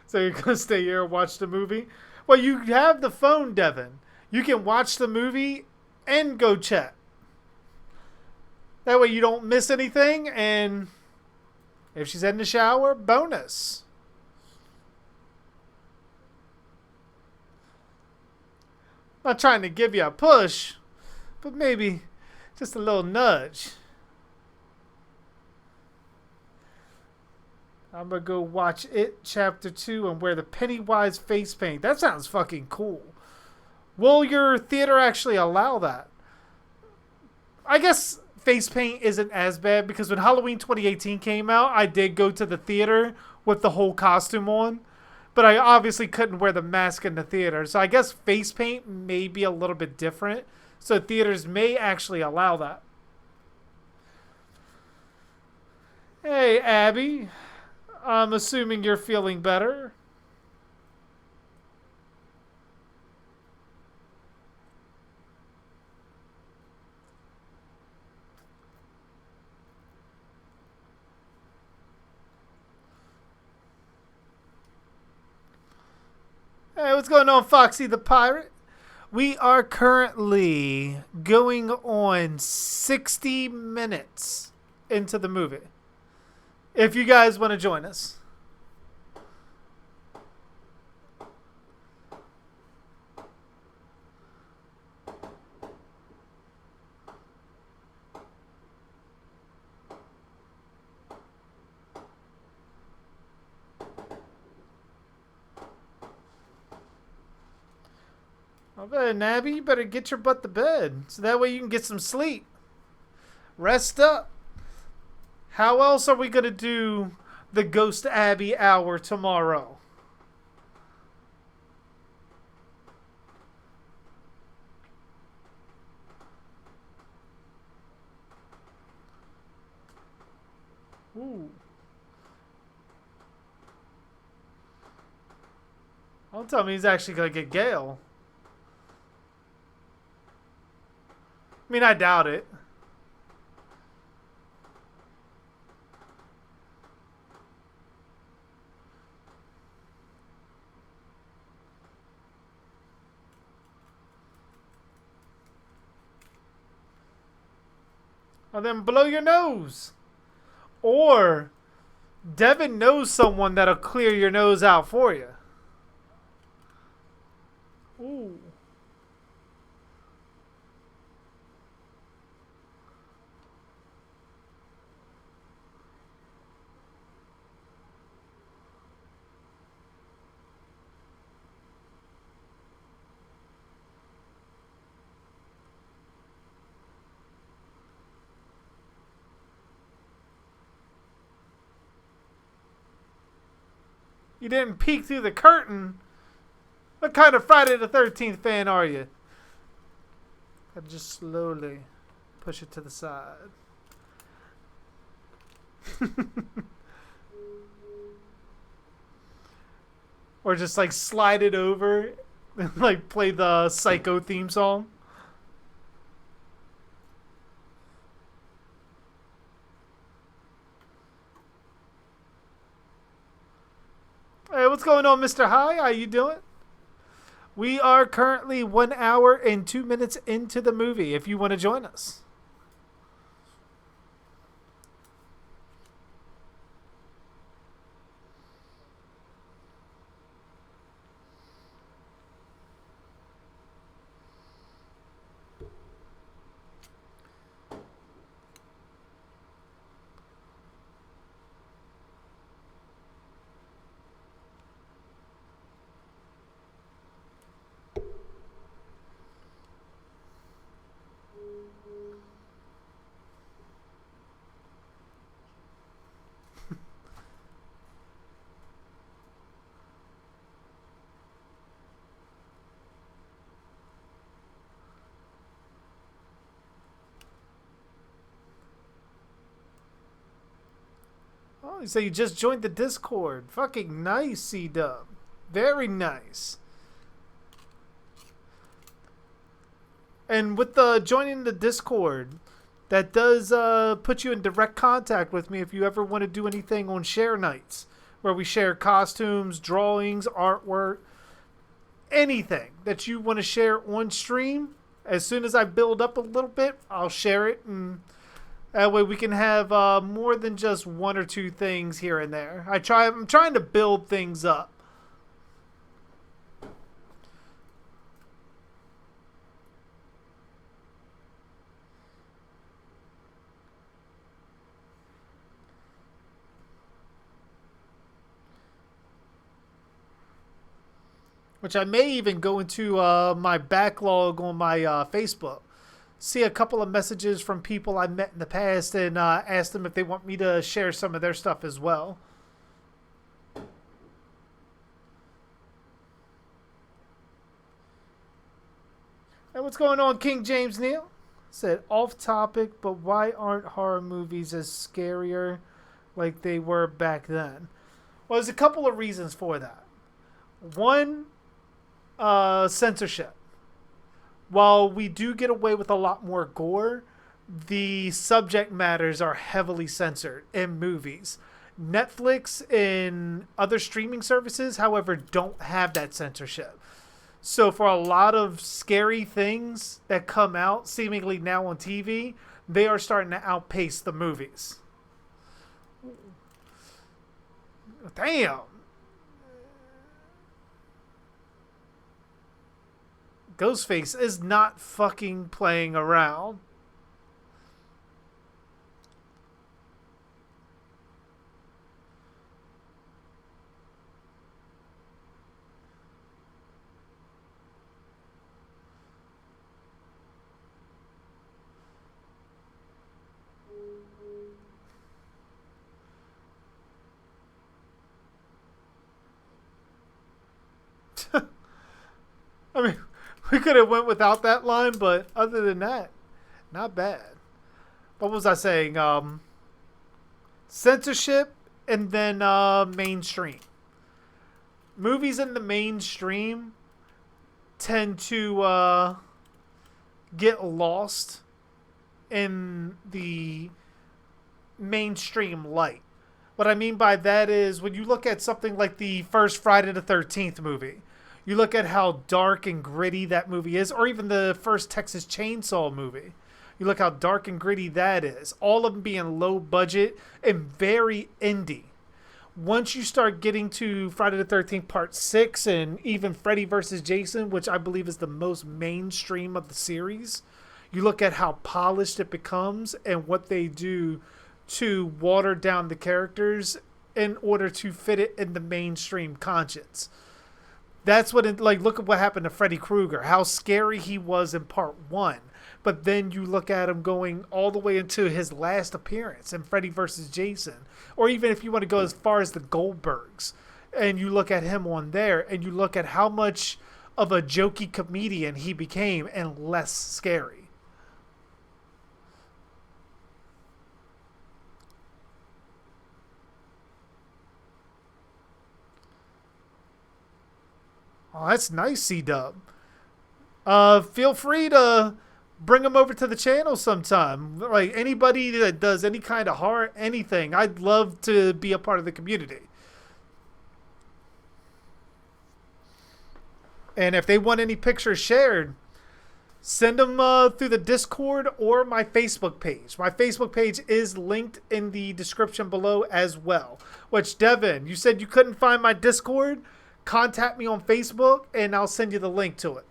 So you're going to stay here and watch the movie? Well, you have the phone, Devin. You can watch the movie and go chat. That way you don't miss anything, and if she's in the shower, bonus. Not trying to give you a push, but maybe just a little nudge. I'm going to go watch It Chapter 2 and wear the Pennywise face paint. That sounds fucking cool. Will your theater actually allow that? I guess face paint isn't as bad because when Halloween 2018 came out, I did go to the theater with the whole costume on. But I obviously couldn't wear the mask in the theater. So I guess face paint may be a little bit different. So theaters may actually allow that. Hey, Abby. I'm assuming you're feeling better. Hey, what's going on, Foxy the Pirate? We are currently going on 60 minutes into the movie. If you guys want to join us. I bet, Nabby, you better get your butt to bed so that way you can get some sleep. Rest up. How else are we going to do the Ghost Abbey hour tomorrow? Ooh. Don't tell me he's actually going to get Gale. I mean, I doubt it. Well, then blow your nose. Or Devin knows someone that'll clear your nose out for you. Ooh. You didn't peek through the curtain. What kind of Friday the 13th fan are you? I just slowly push it to the side. Or just like slide it over and like play the Psycho theme song. Hey, what's going on, Mr. High? How you doing? We are currently 1 hour and 2 minutes into the movie if you want to join us. Oh, so you just joined the Discord. Fucking nice, C-Dub. Very nice. And with the joining the Discord, that does put you in direct contact with me if you ever want to do anything on share nights, where we share costumes, drawings, artwork, anything that you want to share on stream. As soon as I build up a little bit, I'll share it, and that way we can have more than just one or two things here and there. I'm trying to build things up. Which I may even go into my backlog on my Facebook. See a couple of messages from people I met in the past and ask them if they want me to share some of their stuff as well. Hey, what's going on, King James Neal? Said off topic, but why aren't horror movies as scarier like they were back then? Well, there's a couple of reasons for that. One, censorship. While we do get away with a lot more gore, the subject matters are heavily censored in movies. Netflix and other streaming services, however, don't have that censorship. So for a lot of scary things that come out seemingly now on TV, they are starting to outpace the movies. Damn. Ghostface is not fucking playing around. We could have went without that line, but other than that, not bad. What was I saying? Censorship and then mainstream. Movies in the mainstream tend to get lost in the mainstream light. What I mean by that is when you look at something like the first Friday the 13th movie, you look at how dark and gritty that movie is, or even the first Texas Chainsaw movie. You look how dark and gritty that is. All of them being low budget and very indie. Once you start getting to Friday the 13th Part 6 and even Freddy vs. Jason, which I believe is the most mainstream of the series, you look at how polished it becomes and what they do to water down the characters in order to fit it in the mainstream conscience. That's what it, like, look at what happened to Freddy Krueger, how scary he was in part 1. But then you look at him going all the way into his last appearance in Freddy vs. Jason. Or even if you want to go as far as the Goldbergs. And you look at him on there and you look at how much of a jokey comedian he became and less scary. Oh, that's nice, C-Dub. Feel free to bring them over to the channel sometime. Like anybody that does any kind of horror, anything, I'd love to be a part of the community. And if they want any pictures shared, send them through the Discord or my Facebook page. My Facebook page is linked in the description below as well. Which, Devin, you said you couldn't find my Discord? Contact me on Facebook and I'll send you the link to it.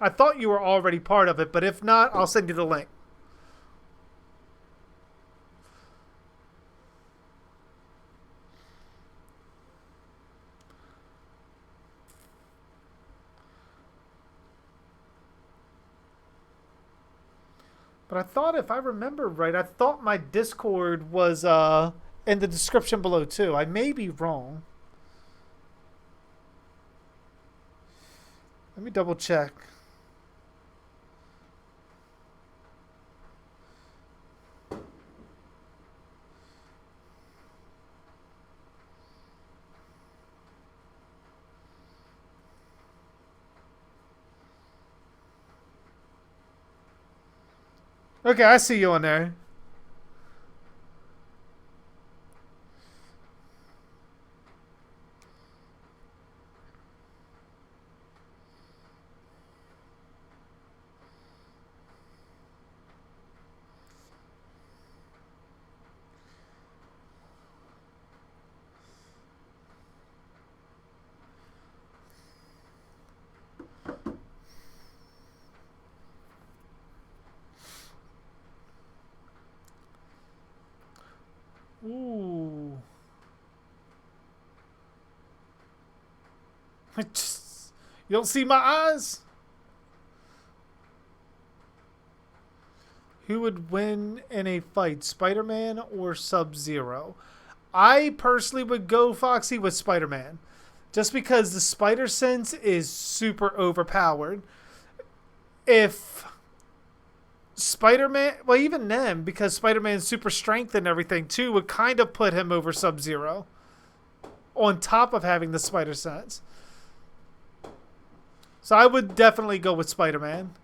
I thought you were already part of it, but if not, I'll send you the link. But I thought, if I remember right, I thought my Discord was in the description below too. I may be wrong. Let me double check. Okay, I see you on there. Ooh. You don't see my eyes? Who would win in a fight, Spider-Man or Sub-Zero? I personally would go, Foxy, with Spider-Man. Just because the spider sense is super overpowered. If Spider-Man, well, even then, because Spider-Man's super strength and everything too, would kind of put him over Sub-Zero. On top of having the spider sense. So I would definitely go with Spider-Man.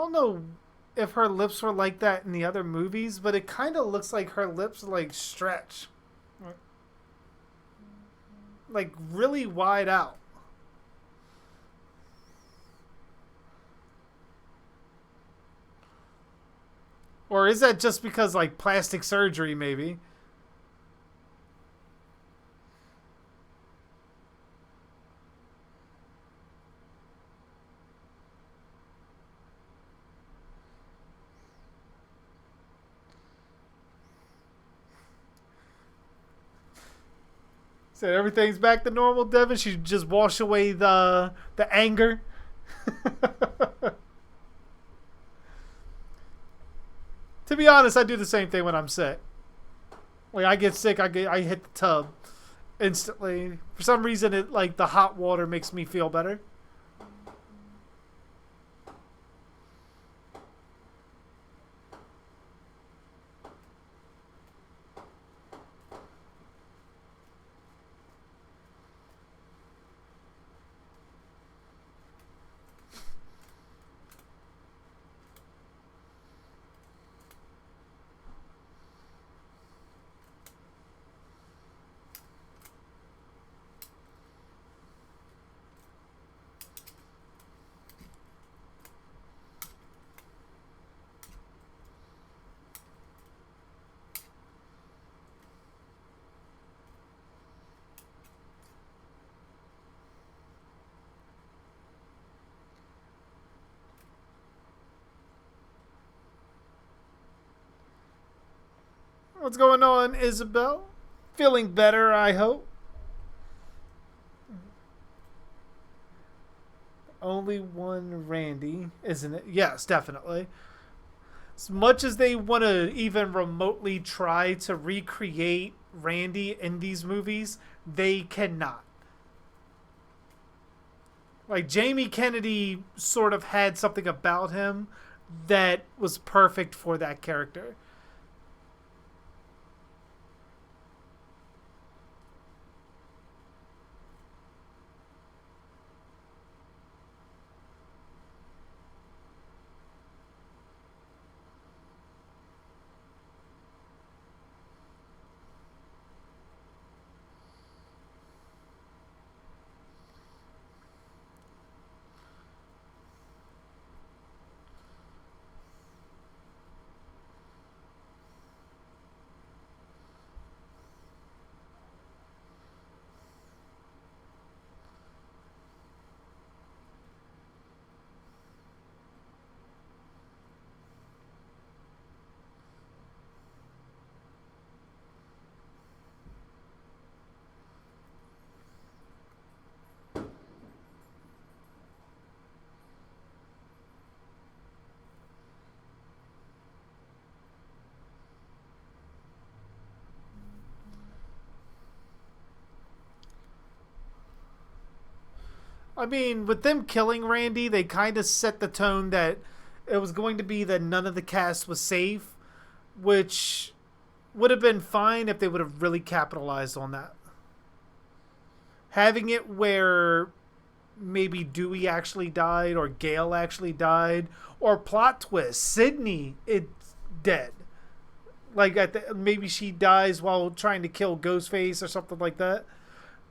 don't know if her lips were like that in the other movies, but it kind of looks like her lips like stretch, like really wide out. Or is that just because like plastic surgery maybe? Said everything's back to normal, Devin. She just wash away the anger. To be honest, I do the same thing when I'm sick. Like I get sick, I hit the tub instantly. For some reason, it like the hot water makes me feel better. What's going on, Isabel? Feeling better, I hope. Only one Randy, isn't it? Yes, definitely. As much as they want to even remotely try to recreate Randy in these movies, they cannot. Like, Jamie Kennedy sort of had something about him that was perfect for that character. I mean, with them killing Randy, they kind of set the tone that it was going to be that none of the cast was safe, which would have been fine if they would have really capitalized on that. Having it where maybe Dewey actually died or Gail actually died, or plot twist, Sydney is dead. Like maybe she dies while trying to kill Ghostface or something like that.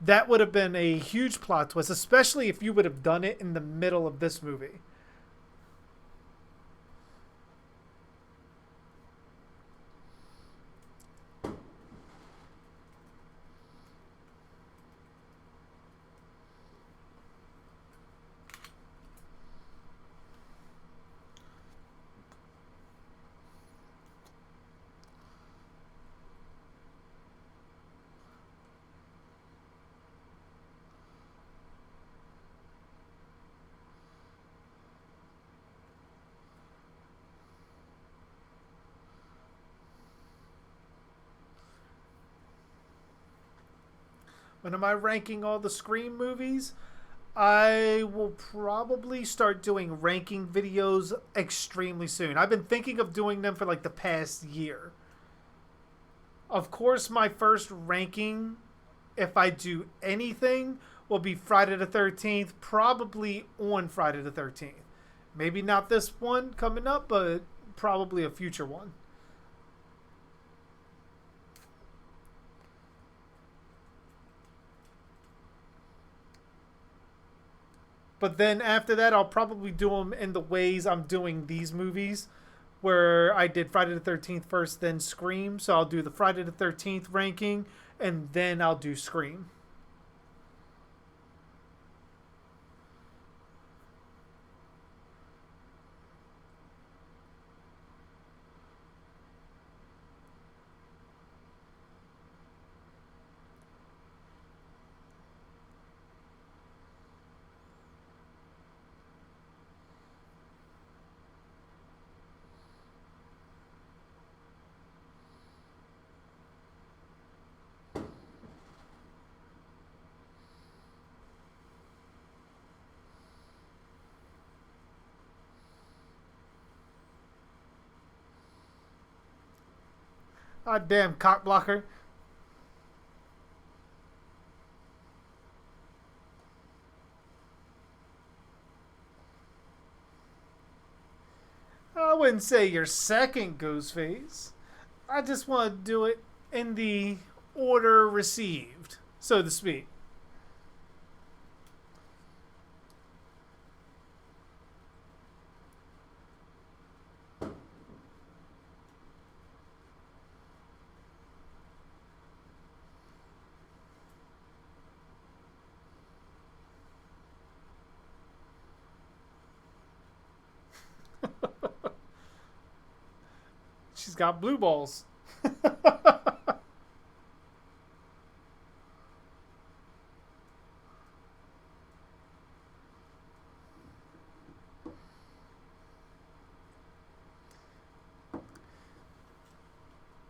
That would have been a huge plot twist, especially if you would have done it in the middle of this movie. When am I ranking all the Scream movies? I will probably start doing ranking videos extremely soon. I've been thinking of doing them for like the past year. Of course, my first ranking, if I do anything, will be Friday the 13th, probably on Friday the 13th. Maybe not this one coming up, but probably a future one. But then after that, I'll probably do them in the ways I'm doing these movies, where I did Friday the 13th first, then Scream. So I'll do the Friday the 13th ranking, and then I'll do Scream. Ah, damn cock blocker. I wouldn't say your second Ghostface. I just want to do it in the order received, so to speak. She's got blue balls.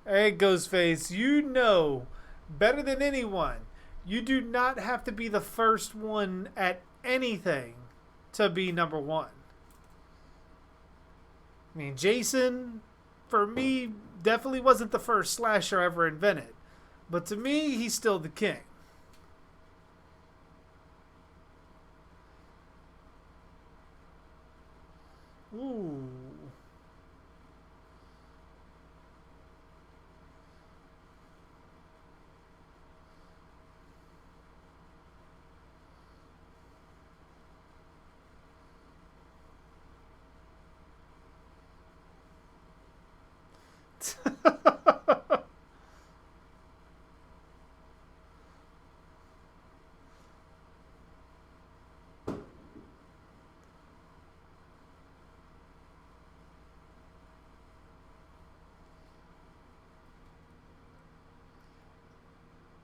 Hey, Ghostface, you know better than anyone. You do not have to be the first one at anything to be number one. I mean, Jason, for me, definitely wasn't the first slasher ever invented. But to me, he's still the king. Ooh.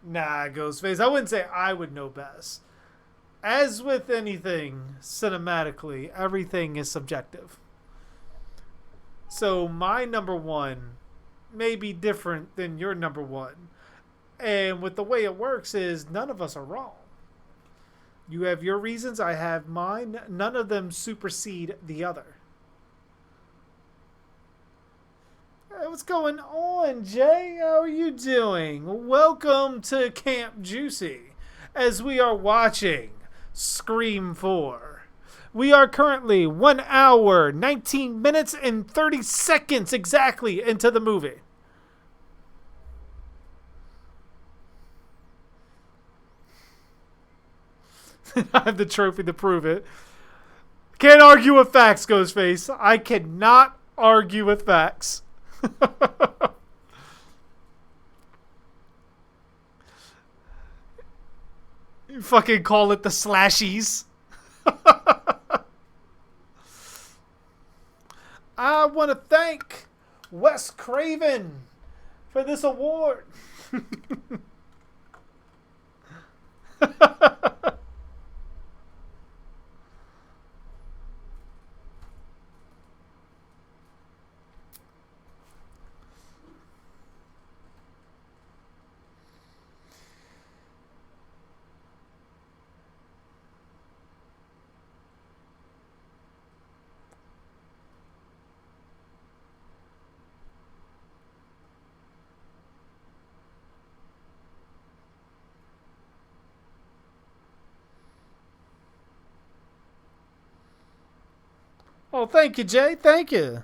Nah, Ghostface. I wouldn't say I would know best. As with anything cinematically, everything is subjective. So my number one may be different than your number one. And with the way it works is none of us are wrong. You have your reasons, I have mine. None of them supersede the other. Hey, what's going on, Jay? How are you doing? Welcome to Camp Juicy as we are watching Scream 4. We are currently 1 hour, 19 minutes, and 30 seconds exactly into the movie. I have the trophy to prove it. Can't argue with facts, Ghostface. I cannot argue with facts. You fucking call it the slashies. I want to thank Wes Craven for this award. Oh, thank you, Jay. Thank you.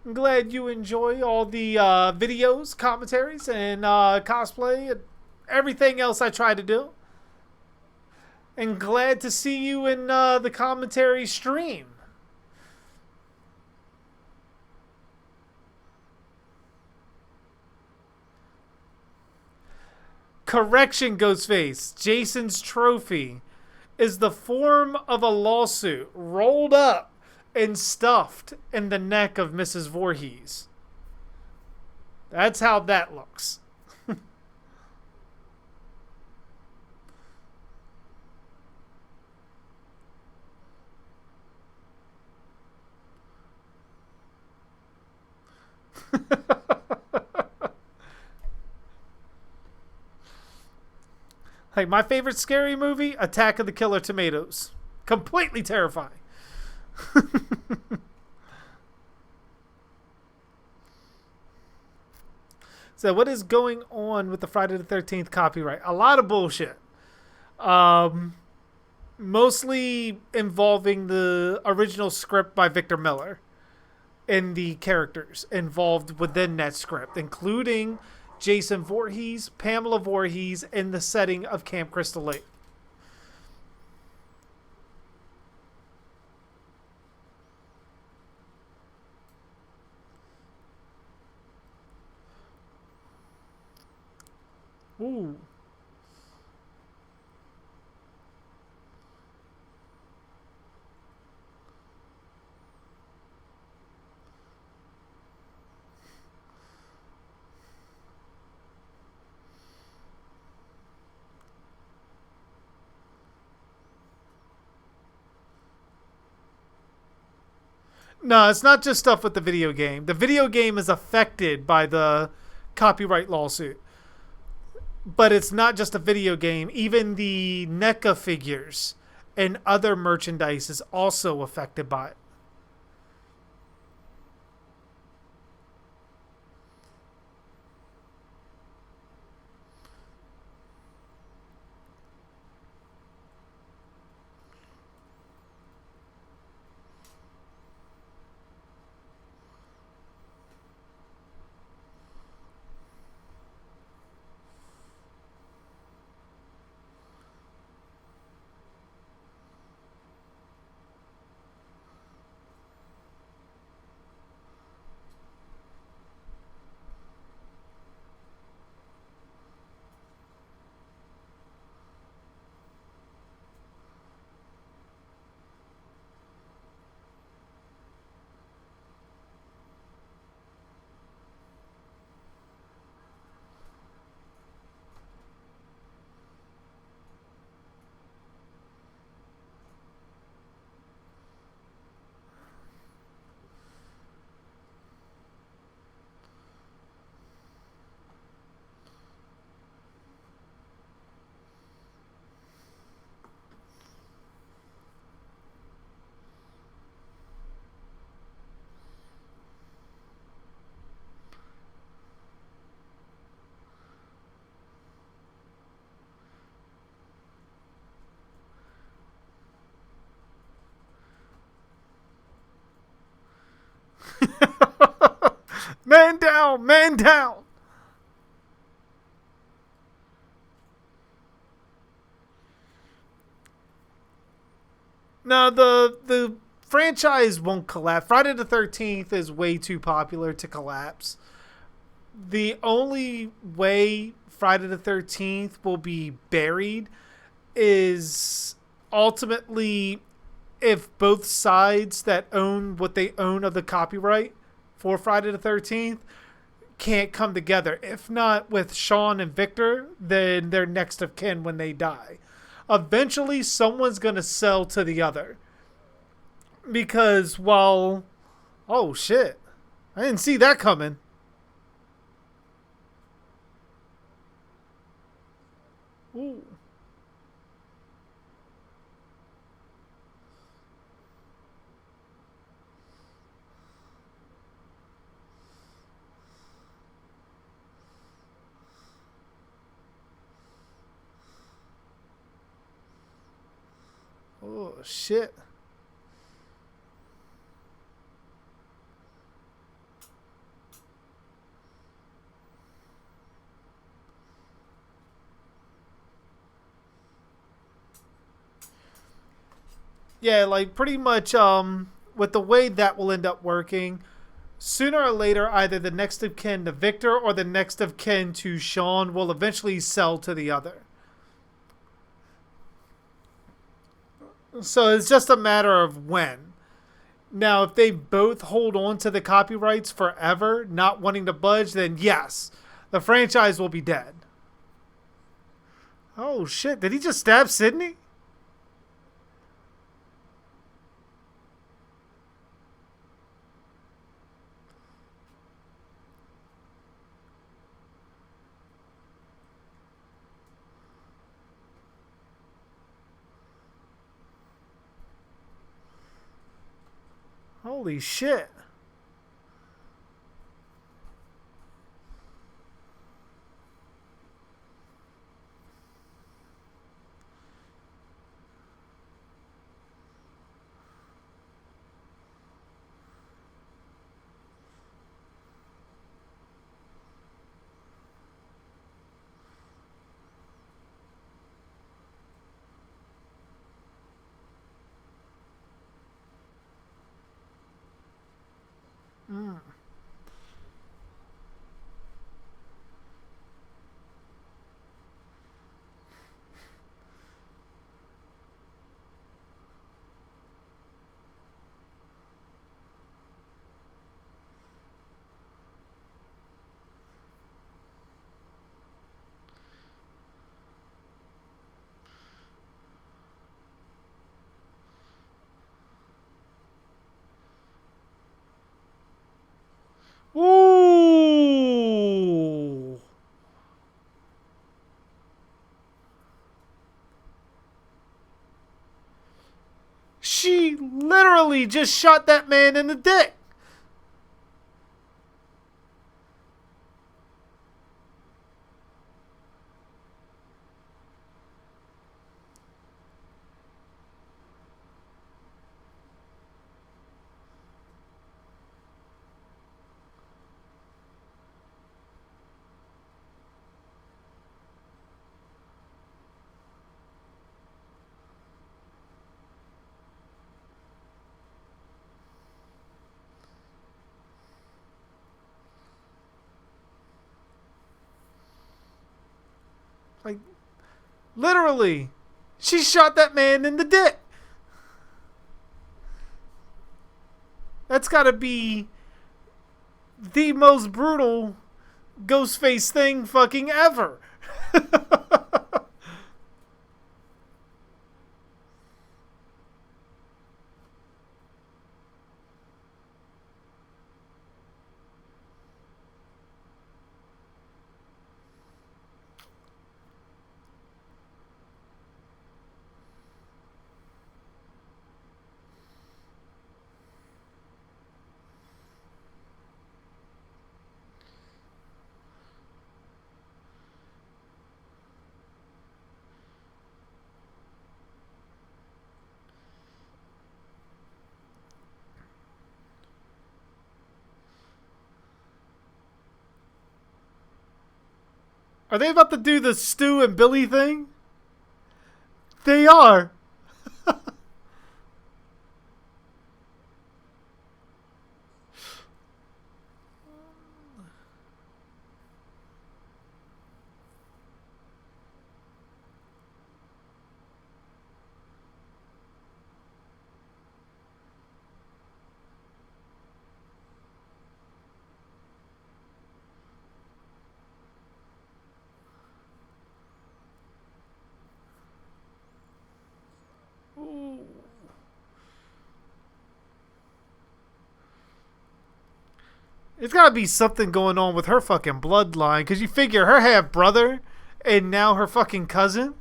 I'm glad you enjoy all the videos, commentaries, and cosplay and everything else I try to do. And glad to see you in the commentary stream. Correction, Ghostface. Jason's trophy is the form of a lawsuit rolled up and stuffed in the neck of Mrs. Voorhees. That's how that looks. Like my favorite scary movie, Attack of the Killer Tomatoes. Completely terrifying. So what is going on with the Friday the 13th copyright? A lot of bullshit. Um, Mostly involving the original script by Victor Miller and the characters involved within that script, including Jason Voorhees, Pamela Voorhees, in the setting of Camp Crystal Lake. Ooh. No, it's not just stuff with the video game. The video game is affected by the copyright lawsuit. But it's not just a video game. Even the NECA figures and other merchandise is also affected by it. Man down! Man down! No, the franchise won't collapse. Friday the 13th is way too popular to collapse. The only way Friday the 13th will be buried is ultimately if both sides that own what they own of the copyright for Friday the 13th can't come together. If not with Sean and Victor, then they're next of kin when they die. Eventually, someone's going to sell to the other. Because while... Oh, shit. I didn't see that coming. Ooh. shit. Yeah, like pretty much with the way that will end up working, sooner or later either the next of kin to Victor or the next of kin to Sean will eventually sell to the other. So it's just a matter of when. Now, if they both hold on to the copyrights forever, not wanting to budge, then yes, the franchise will be dead. Oh shit, did he just stab Sydney? Holy shit. Mm. Ooh. She literally just shot that man in the dick. Like, literally, she shot that man in the dick. That's gotta be the most brutal Ghostface thing fucking ever. Are they about to do the Stu and Billy thing? They are. Ooh. It's gotta be something going on with her fucking bloodline, because you figure her half brother and now her fucking cousin.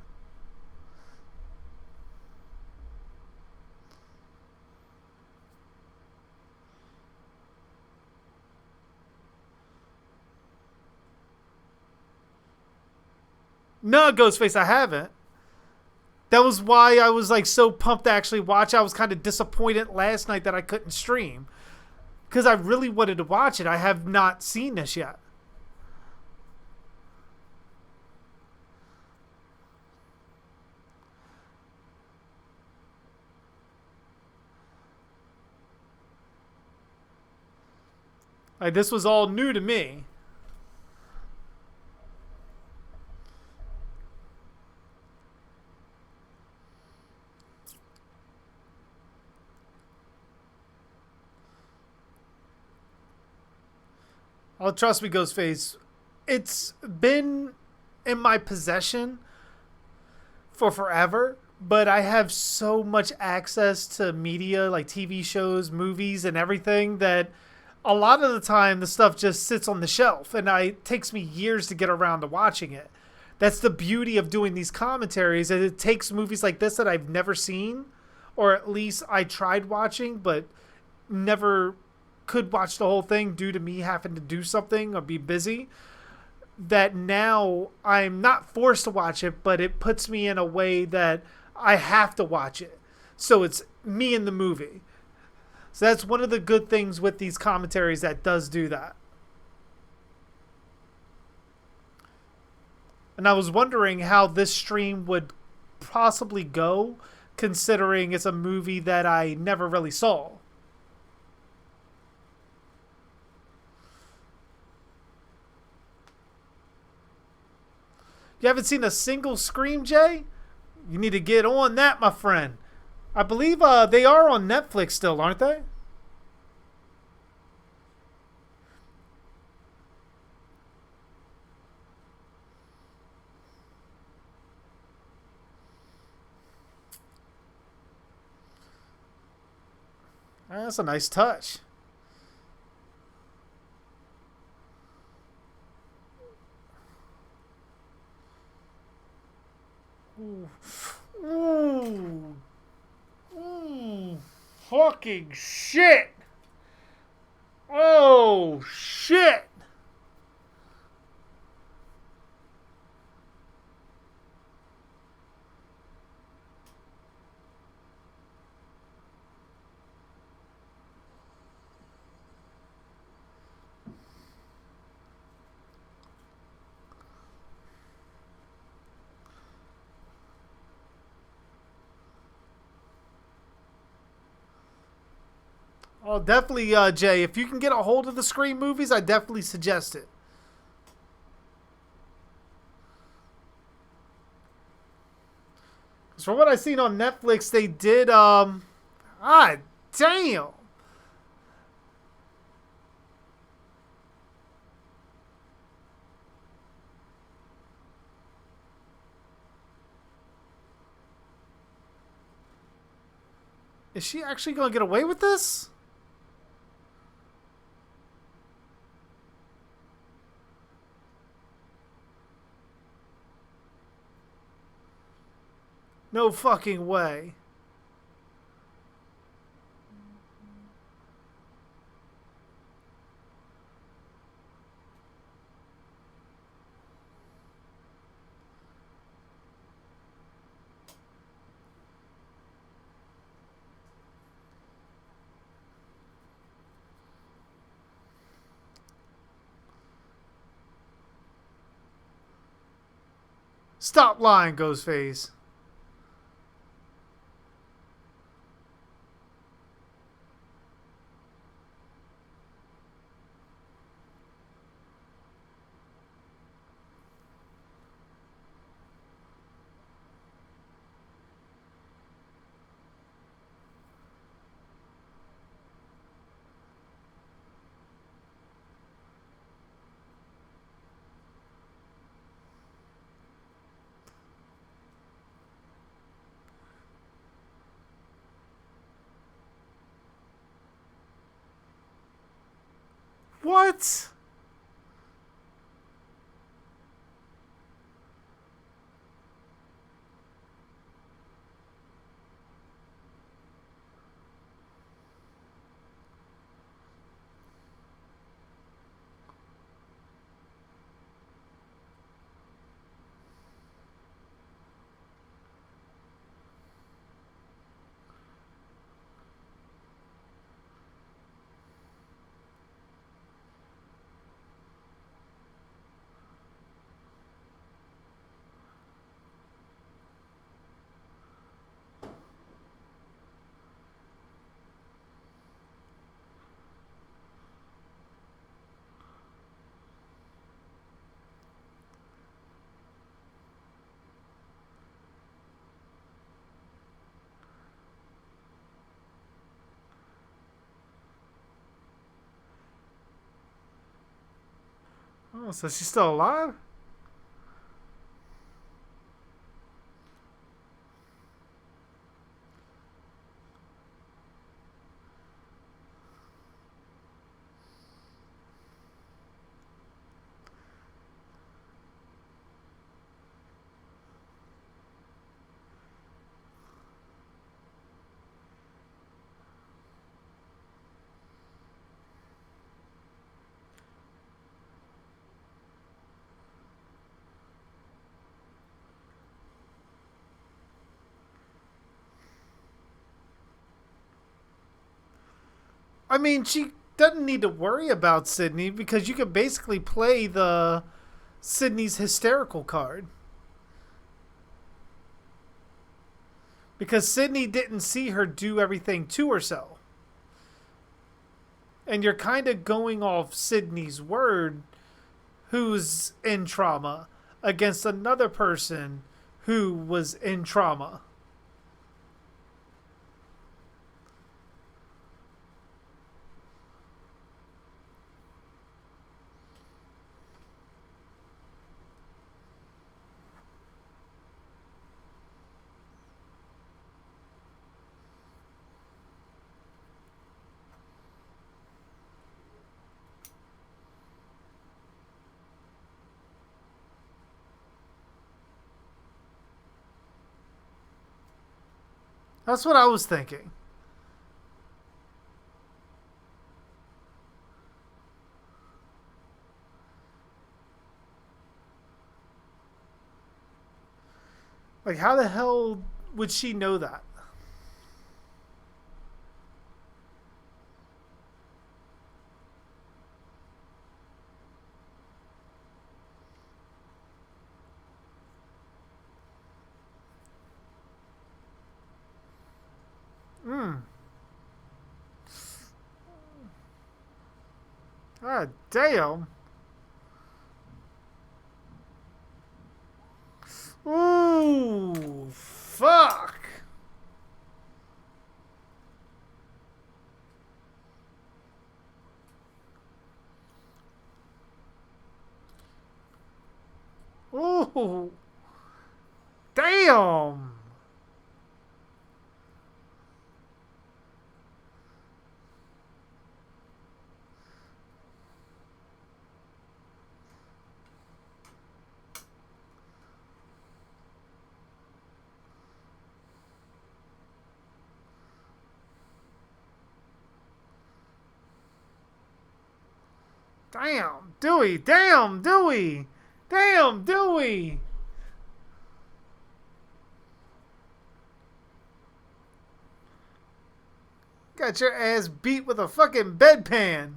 No, Ghostface, I haven't. That was why I was like so pumped to actually watch. I was kind of disappointed last night that I couldn't stream because I really wanted to watch it. I have not seen this yet. Like, this was all new to me. Oh, trust me, Ghostface. It's been in my possession for forever, but I have so much access to media, like TV shows, movies, and everything, that a lot of the time the stuff just sits on the shelf, and it takes me years to get around to watching it. That's the beauty of doing these commentaries, and it takes movies like this that I've never seen, or at least I tried watching, but never could watch the whole thing due to me having to do something or be busy, that now I'm not forced to watch it, but it puts me in a way that I have to watch it. So it's me in the movie. So that's one of the good things with these commentaries that does do that. And I was wondering how this stream would possibly go, considering it's a movie that I never really saw. You haven't seen a single Scream, Jay? You need to get on that, my friend. I believe they are on Netflix still, aren't they? That's a nice touch. Ooh. Ooh. Ooh. Fucking shit. Oh, shit. Oh, definitely, Jay. If you can get a hold of the Scream movies, I definitely suggest it. Because from what I've seen on Netflix, they did, ah, damn. Is she actually going to get away with this? No fucking way. Stop lying, Ghostface. What? Oh, so she's still alive? I mean, she doesn't need to worry about Sydney because you can basically play the Sydney's hysterical card. Because Sydney didn't see her do everything to herself. And you're kind of going off Sydney's word, who's in trauma, against another person who was in trauma. That's what I was thinking. Like, how the hell would she know that? Hmm. Ah, damn. Ooh, fuck. Ooh, damn. Damn, Dewey. Damn, Dewey. Damn, Dewey. Got your ass beat with a fucking bedpan.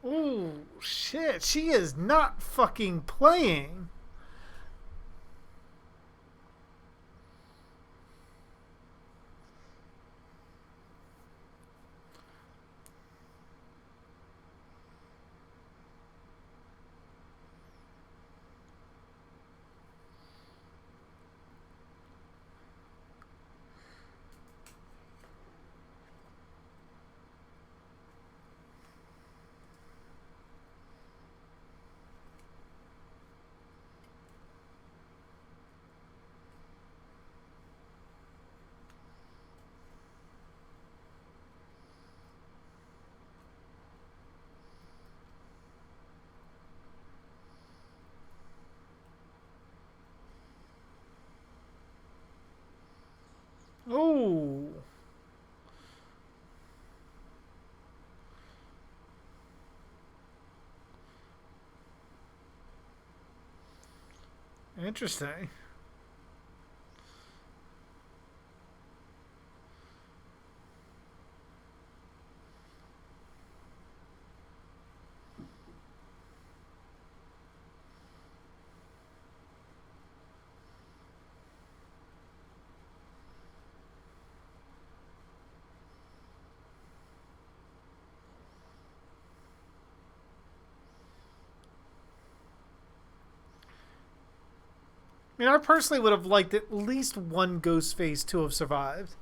Ooh, shit. She is not fucking playing. Ooh. Interesting. I mean, I personally would have liked at least one Ghostface to have survived.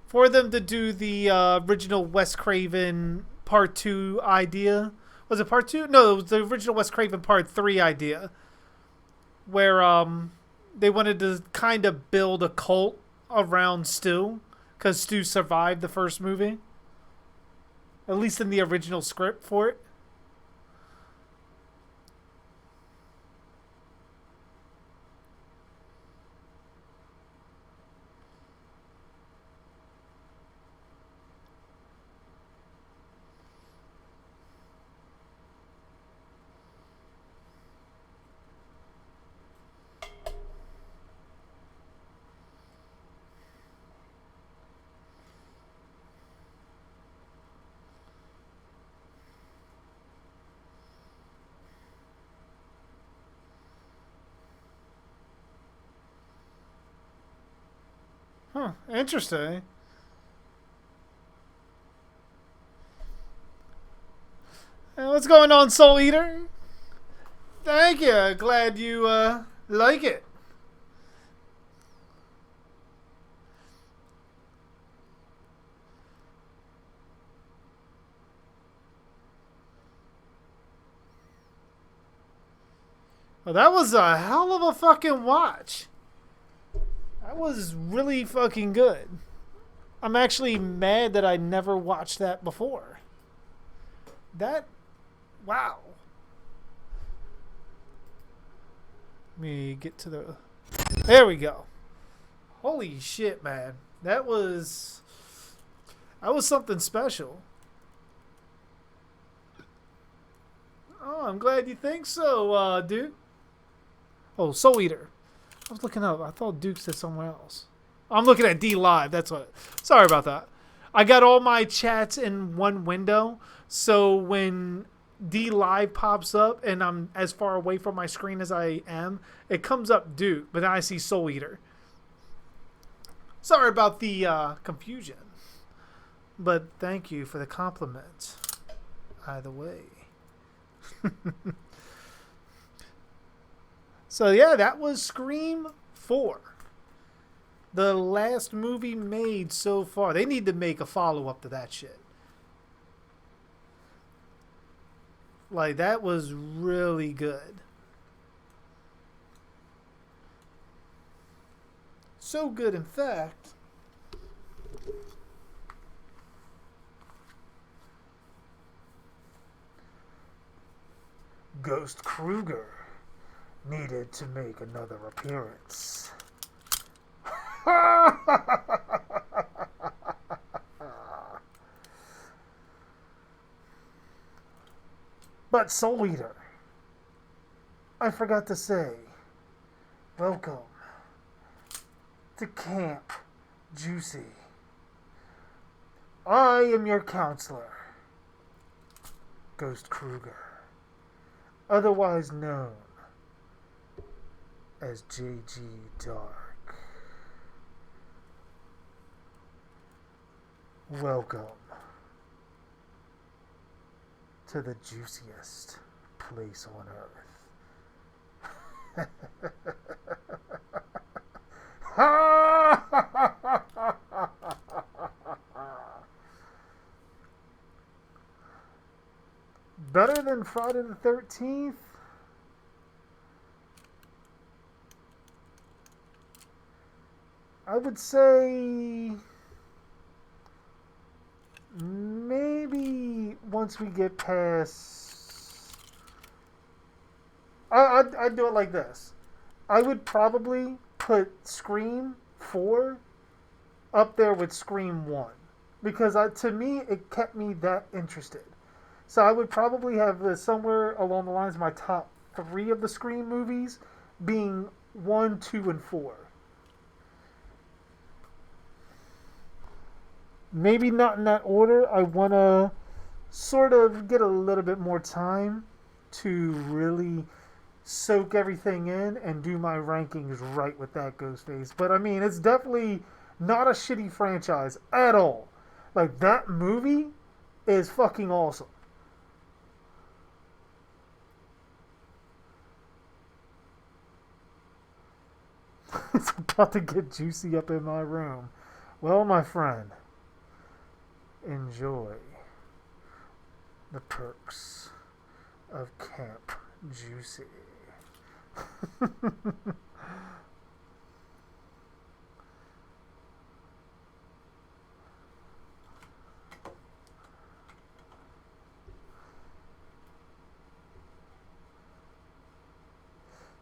For them to do the original Wes Craven Part 2 idea. Was it Part 2? No, it was the original Wes Craven Part 3 idea. Where they wanted to kind of build a cult around Stu. Because Stu survived the first movie. At least in the original script for it. Huh, interesting. What's going on, Soul Eater? Thank you. Glad you like it. Well, that was a hell of a fucking watch. That was really fucking good. I'm actually mad that I never watched that before. That, wow. Let me get to the... There we go. Holy shit, man. That was something special. Oh, I'm glad you think so, dude. Oh, Soul Eater. I was looking up. I thought Duke said somewhere else. I'm looking at D Live. That's what. Sorry about that. I got all my chats in one window. So when D Live pops up and I'm as far away from my screen as I am, it comes up Duke. But then I see Soul Eater. Sorry about the confusion. But thank you for the compliment. Either way. So yeah, that was Scream 4. The last movie made so far. They need to make a follow-up to that shit. Like, that was really good. So good, in fact. Ghost Kruger needed to make another appearance. But Soul Eater, I forgot to say, welcome to Camp Juicy. I am your counselor, Ghost Kruger, otherwise known as JG Dark. Welcome to the juiciest place on earth. Better than Friday the 13th? I would say maybe once we get past... I'd do it like this. I would probably put Scream 4 up there with Scream 1. Because to me, it kept me that interested. So I would probably have somewhere along the lines of my top 3 of the Scream movies being 1, 2, and 4. Maybe not in that order. I want to sort of get a little bit more time to really soak everything in and do my rankings right with that Ghostface. But I mean, it's definitely not a shitty franchise at all. Like, that movie is fucking awesome. It's about to get juicy up in my room. Well, my friend, enjoy the perks of Camp Juicy.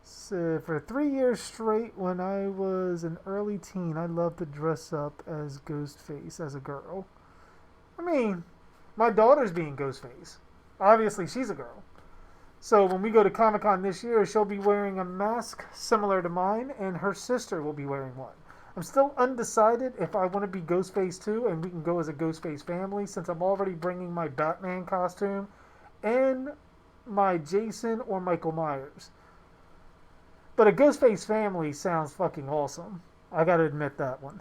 So for 3 years straight, when I was an early teen, I loved to dress up as Ghostface as a girl. I mean, my daughter's being Ghostface. Obviously, she's a girl. So when we go to Comic-Con this year, she'll be wearing a mask similar to mine, and her sister will be wearing one. I'm still undecided if I want to be Ghostface too, and we can go as a Ghostface family, since I'm already bringing my Batman costume and my Jason or Michael Myers. But a Ghostface family sounds fucking awesome. I gotta admit that one.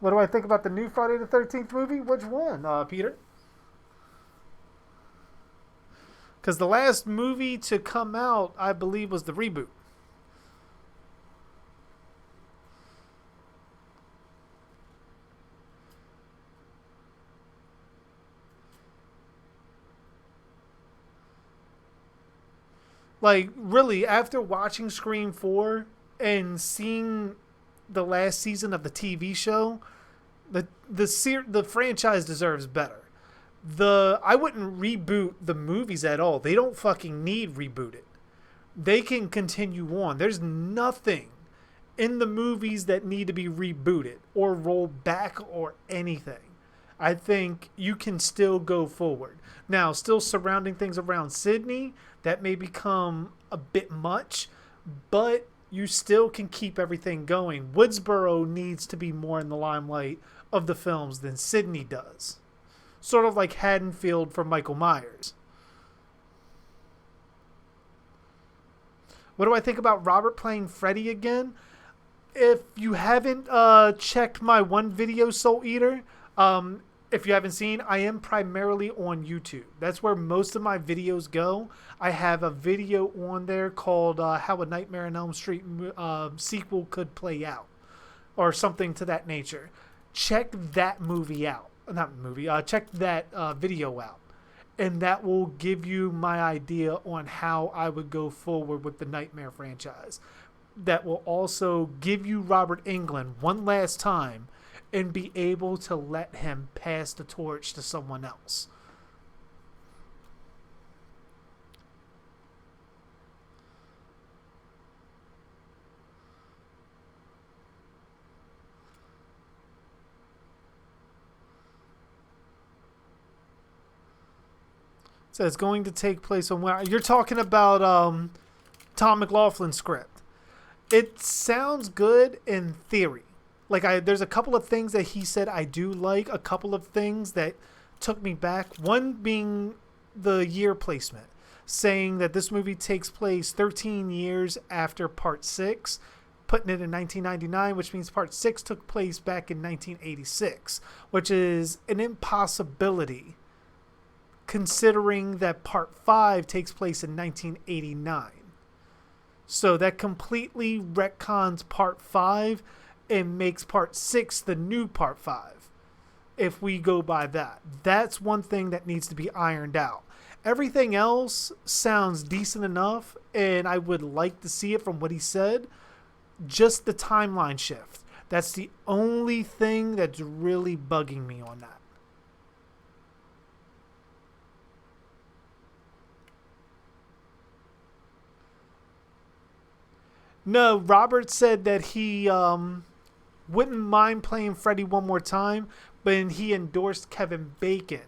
What do I think about the new Friday the 13th movie? Which one, Peter? Because the last movie to come out, I believe, was the reboot. Like, really, after watching Scream 4 and seeing the last season of the TV show, the franchise deserves better. I wouldn't reboot the movies at all. They don't fucking need rebooted. They can continue on. There's nothing in the movies that need to be rebooted or rolled back or anything. I think you can still go forward. Now, still surrounding things around Sydney, that may become a bit much, but you still can keep everything going. Woodsboro needs to be more in the limelight of the films than Sydney does. Sort of like Haddonfield for Michael Myers. What do I think about Robert playing Freddy again? If you haven't checked my one video, Soul Eater, if you haven't seen, I am primarily on YouTube. That's where most of my videos go. I have a video on there called How a Nightmare on Elm Street sequel could play out, or something to that nature. Check that movie out. Check that video out. And that will give you my idea on how I would go forward with the Nightmare franchise. That will also give you Robert Englund one last time and be able to let him pass the torch to someone else. So it's going to take place on where you're talking about Tom McLaughlin's script. It sounds good in theory. Like, there's a couple of things that he said I do like, a couple of things that took me back. One being the year placement, saying that this movie takes place 13 years after Part 6, putting it in 1999, which means Part 6 took place back in 1986, which is an impossibility considering that Part 5 takes place in 1989. So that completely retcons Part 5 and makes Part 6 the new Part 5. If we go by that. That's one thing that needs to be ironed out. Everything else sounds decent enough, and I would like to see it from what he said. Just the timeline shift. That's the only thing that's really bugging me on that. No, Robert said that he wouldn't mind playing Freddy one more time, but he endorsed Kevin Bacon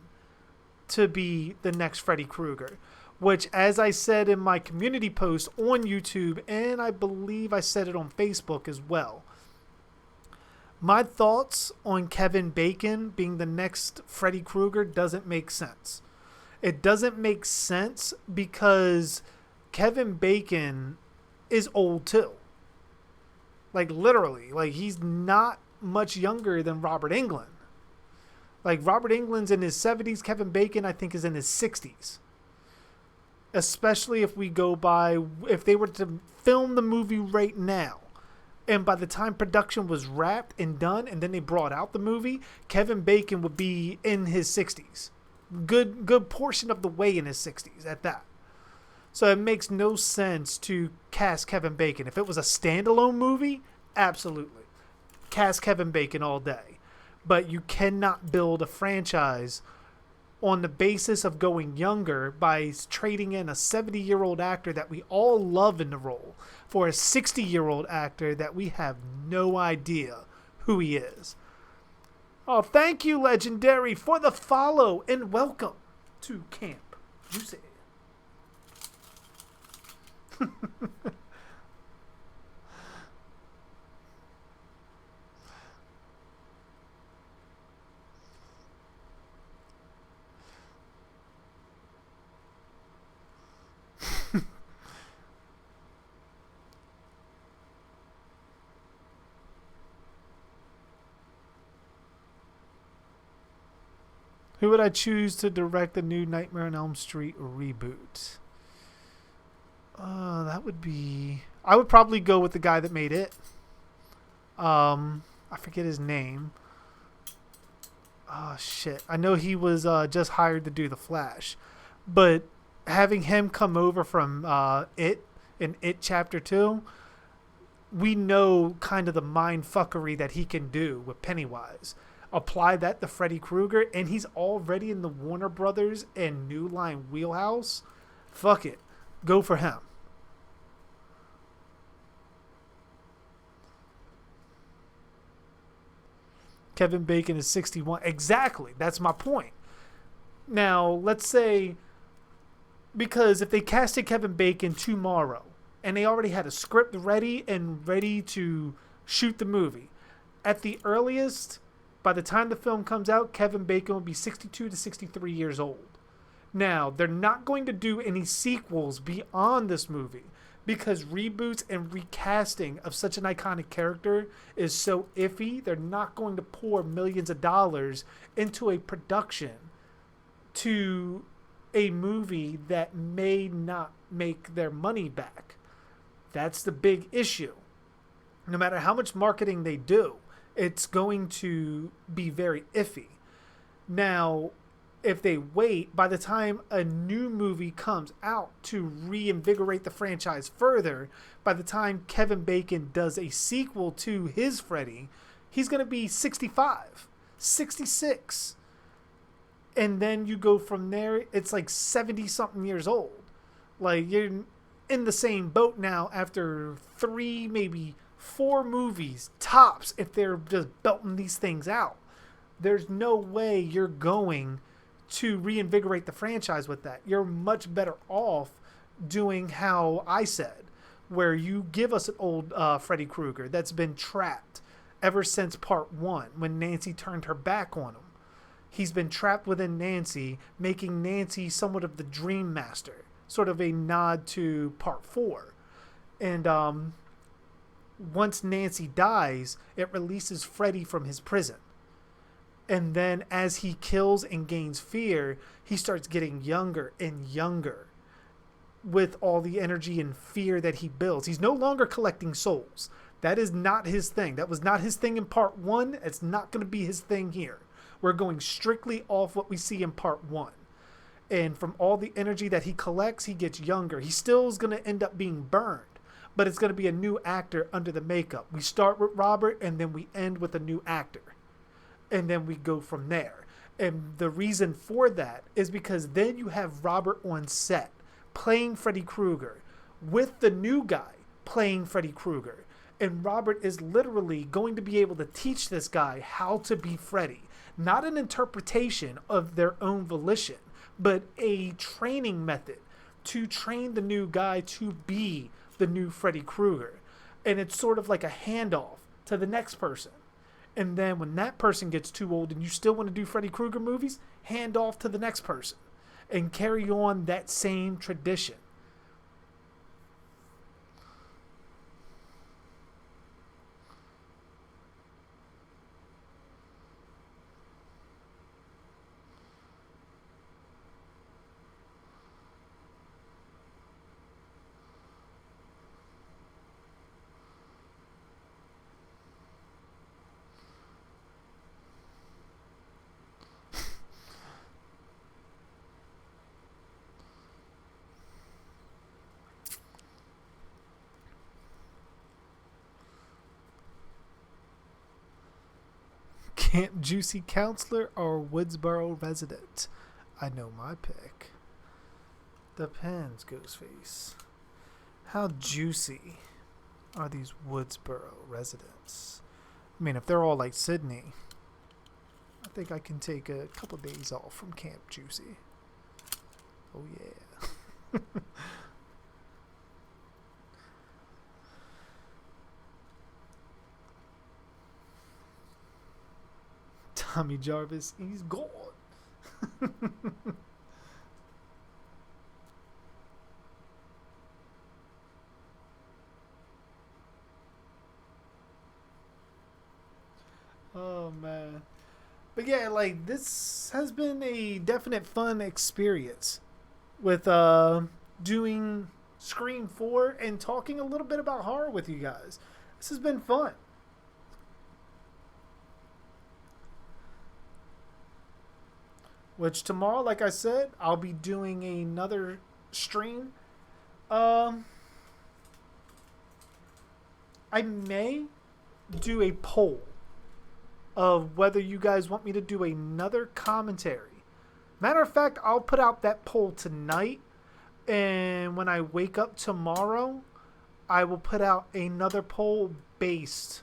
to be the next Freddy Krueger. Which, as I said in my community post on YouTube, and I believe I said it on Facebook as well, my thoughts on Kevin Bacon being the next Freddy Krueger doesn't make sense. It doesn't make sense because Kevin Bacon is old too. Like, literally. Like, he's not much younger than Robert Englund. Like, Robert Englund's in his 70s. Kevin Bacon, I think, is in his 60s. Especially if we go by, if they were to film the movie right now, and by the time production was wrapped and done, and then they brought out the movie, Kevin Bacon would be in his 60s. Good portion of the way in his 60s at that. So it makes no sense to cast Kevin Bacon. If it was a standalone movie, absolutely. Cast Kevin Bacon all day. But you cannot build a franchise on the basis of going younger by trading in a 70-year-old actor that we all love in the role for a 60-year-old actor that we have no idea who he is. Oh, thank you, Legendary, for the follow, and welcome to Camp Juicy. Who would I choose to direct the new Nightmare on Elm Street reboot? That would be... I would probably go with the guy that made it. I forget his name. Oh, shit. I know he was just hired to do The Flash. But having him come over from It, in It Chapter 2, we know kind of the mind fuckery that he can do with Pennywise. Apply that to Freddy Krueger, and he's already in the Warner Brothers and New Line wheelhouse. Fuck it. Go for him. Kevin Bacon is 61. Exactly. That's my point. Now, let's say, because if they casted Kevin Bacon tomorrow, and they already had a script ready and ready to shoot the movie, at the earliest, by the time the film comes out, Kevin Bacon will be 62 to 63 years old. Now, they're not going to do any sequels beyond this movie because reboots and recasting of such an iconic character is so iffy. They're not going to pour millions of dollars into a production to a movie that may not make their money back. That's the big issue. No matter how much marketing they do, it's going to be very iffy. Now, if they wait, by the time a new movie comes out to reinvigorate the franchise further, by the time Kevin Bacon does a sequel to his Freddy, he's going to be 65, 66. And then you go from there, it's like 70-something years old. Like, you're in the same boat now after 3, maybe 4 movies, tops, if they're just belting these things out. There's no way you're going to reinvigorate the franchise with that. You're much better off doing how I said, where you give us an old Freddy Krueger that's been trapped ever since part 1 when Nancy turned her back on him. He's been trapped within Nancy, making Nancy somewhat of the Dream Master, sort of a nod to part 4. And once Nancy dies, it releases Freddy from his prison. And then as he kills and gains fear, he starts getting younger and younger with all the energy and fear that he builds. He's no longer collecting souls. That is not his thing. That was not his thing in part 1. It's not going to be his thing here. We're going strictly off what we see in part 1. And from all the energy that he collects, he gets younger. He still is going to end up being burned, but it's going to be a new actor under the makeup. We start with Robert, and then we end with a new actor. And then we go from there. And the reason for that is because then you have Robert on set playing Freddy Krueger with the new guy playing Freddy Krueger. And Robert is literally going to be able to teach this guy how to be Freddy. Not an interpretation of their own volition, but a training method to train the new guy to be the new Freddy Krueger. And it's sort of like a handoff to the next person. And then when that person gets too old and you still want to do Freddy Krueger movies, hand off to the next person and carry on that same tradition. Camp Juicy Counselor or Woodsboro Resident? I know my pick. Depends, Ghostface. How juicy are these Woodsboro residents? I mean, if they're all like Sydney, I think I can take a couple days off from Camp Juicy. Oh, yeah. Tommy Jarvis, he's gone. Oh man. But yeah, like this has been a definite fun experience with doing Scream 4 and talking a little bit about horror with you guys. This has been fun. Which tomorrow, like I said, I'll be doing another stream. I may do a poll of whether you guys want me to do another commentary. Matter of fact, I'll put out that poll tonight. And when I wake up tomorrow, I will put out another poll based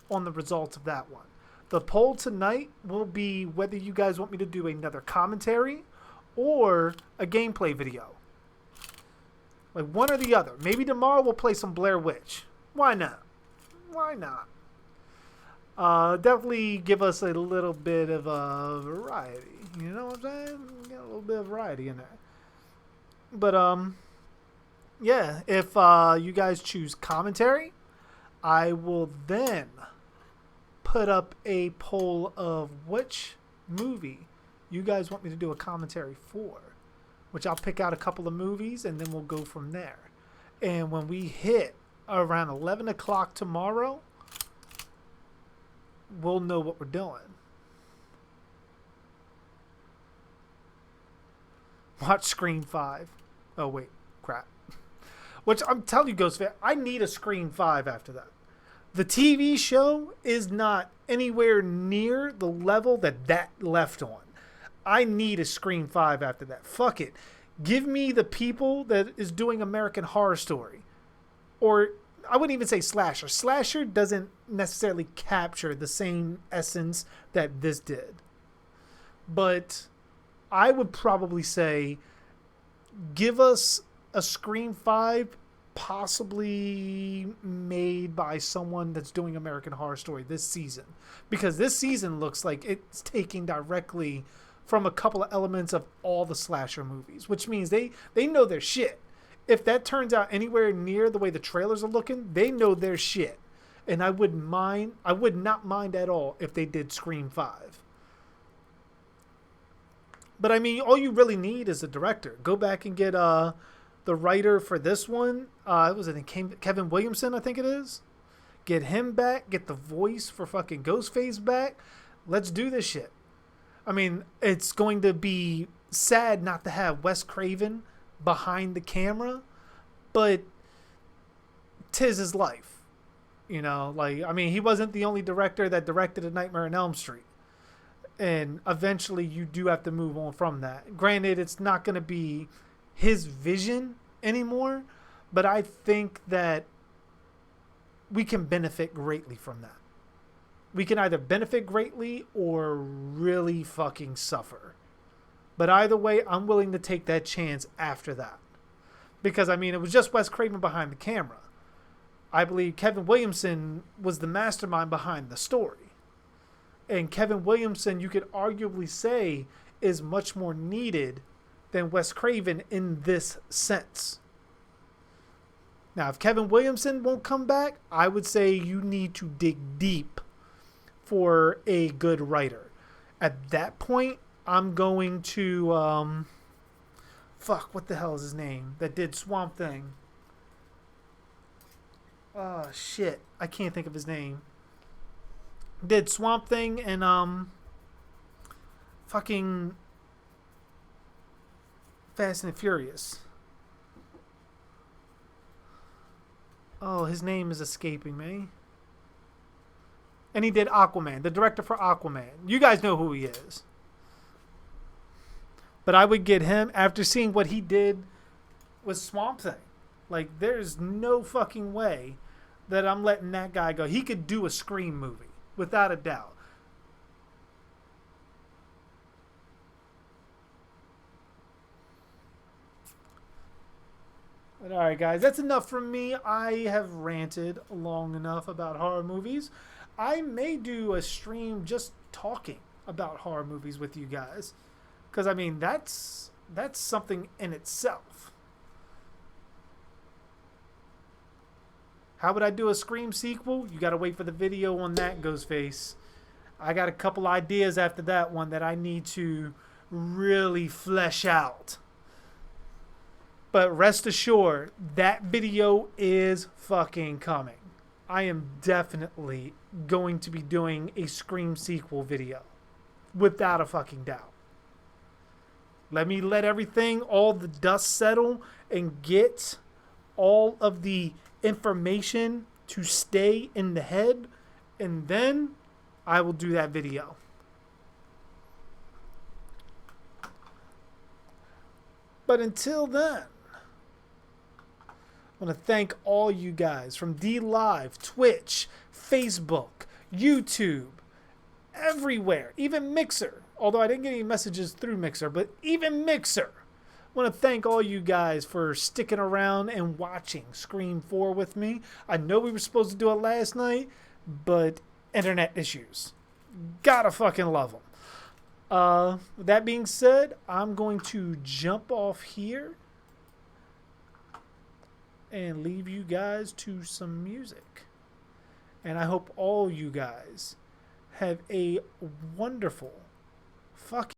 on the results of that one. The poll tonight will be whether you guys want me to do another commentary or a gameplay video. Like one or the other. Maybe tomorrow we'll play some Blair Witch. Why not? Why not? Definitely give us a little bit of a variety. You know what I'm saying? Get a little bit of variety in there. But, yeah, if you guys choose commentary, I will then put up a poll of which movie you guys want me to do a commentary for, which I'll pick out a couple of movies and then we'll go from there. And when we hit around 11 o'clock tomorrow, we'll know what we're doing. Watch Scream 5. Oh, wait. Crap. Which I'm telling you, Ghost Fan, I need a Scream 5 after that. The TV show is not anywhere near the level that left on. I need a Scream 5 after that. Fuck it. Give me the people that is doing American Horror Story. Or, I wouldn't even say slasher. Slasher doesn't necessarily capture the same essence that this did. But I would probably say give us a Scream 5 possibly made by someone that's doing American Horror Story this season. Because this season looks like it's taking directly from a couple of elements of all the slasher movies. Which means they know their shit. If that turns out anywhere near the way the trailers are looking, they know their shit. And I would not mind at all if they did Scream 5. But I mean, all you really need is a director. Go back and get the writer for this one. Was it Kevin Williamson, I think it is? Get him back. Get the voice for fucking Ghostface back. Let's do this shit. I mean, it's going to be sad not to have Wes Craven behind the camera, but 'tis his life. You know, like, I mean, he wasn't the only director that directed A Nightmare on Elm Street. And eventually you do have to move on from that. Granted, it's not going to be his vision anymore, but I think that we can benefit greatly from that. We can either benefit greatly or really fucking suffer. But either way, I'm willing to take that chance after that. Because, I mean, it was just Wes Craven behind the camera. I believe Kevin Williamson was the mastermind behind the story. And Kevin Williamson, you could arguably say, is much more needed than Wes Craven in this sense. Now, if Kevin Williamson won't come back, I would say you need to dig deep for a good writer. At that point, I'm going to what the hell is his name that did Swamp Thing? Oh shit, I can't think of his name. Did Swamp Thing and fucking Fast and Furious. Oh, his name is escaping me. And he did Aquaman, the director for Aquaman. You guys know who he is. But I would get him after seeing what he did with Swamp Thing. Like, there's no fucking way that I'm letting that guy go. He could do a Scream movie, without a doubt. But alright, guys, that's enough from me. I have ranted long enough about horror movies. I may do a stream just talking about horror movies with you guys. Because, I mean, that's something in itself. How would I do a Scream sequel? You got to wait for the video on that, Ghostface. I got a couple ideas after that one that I need to really flesh out. But rest assured, that video is fucking coming. I am definitely going to be doing a Scream sequel video. Without a fucking doubt. Let me let everything, all the dust settle, and get all of the information to stay in the head. And then I will do that video. But until then, I want to thank all you guys from DLive, Twitch, Facebook, YouTube, everywhere, even Mixer. Although I didn't get any messages through Mixer, but even Mixer. I want to thank all you guys for sticking around and watching Scream 4 with me. I know we were supposed to do it last night, but internet issues. Gotta fucking love them. With that being said, I'm going to jump off here and leave you guys to some music. And I hope all you guys have a wonderful fucking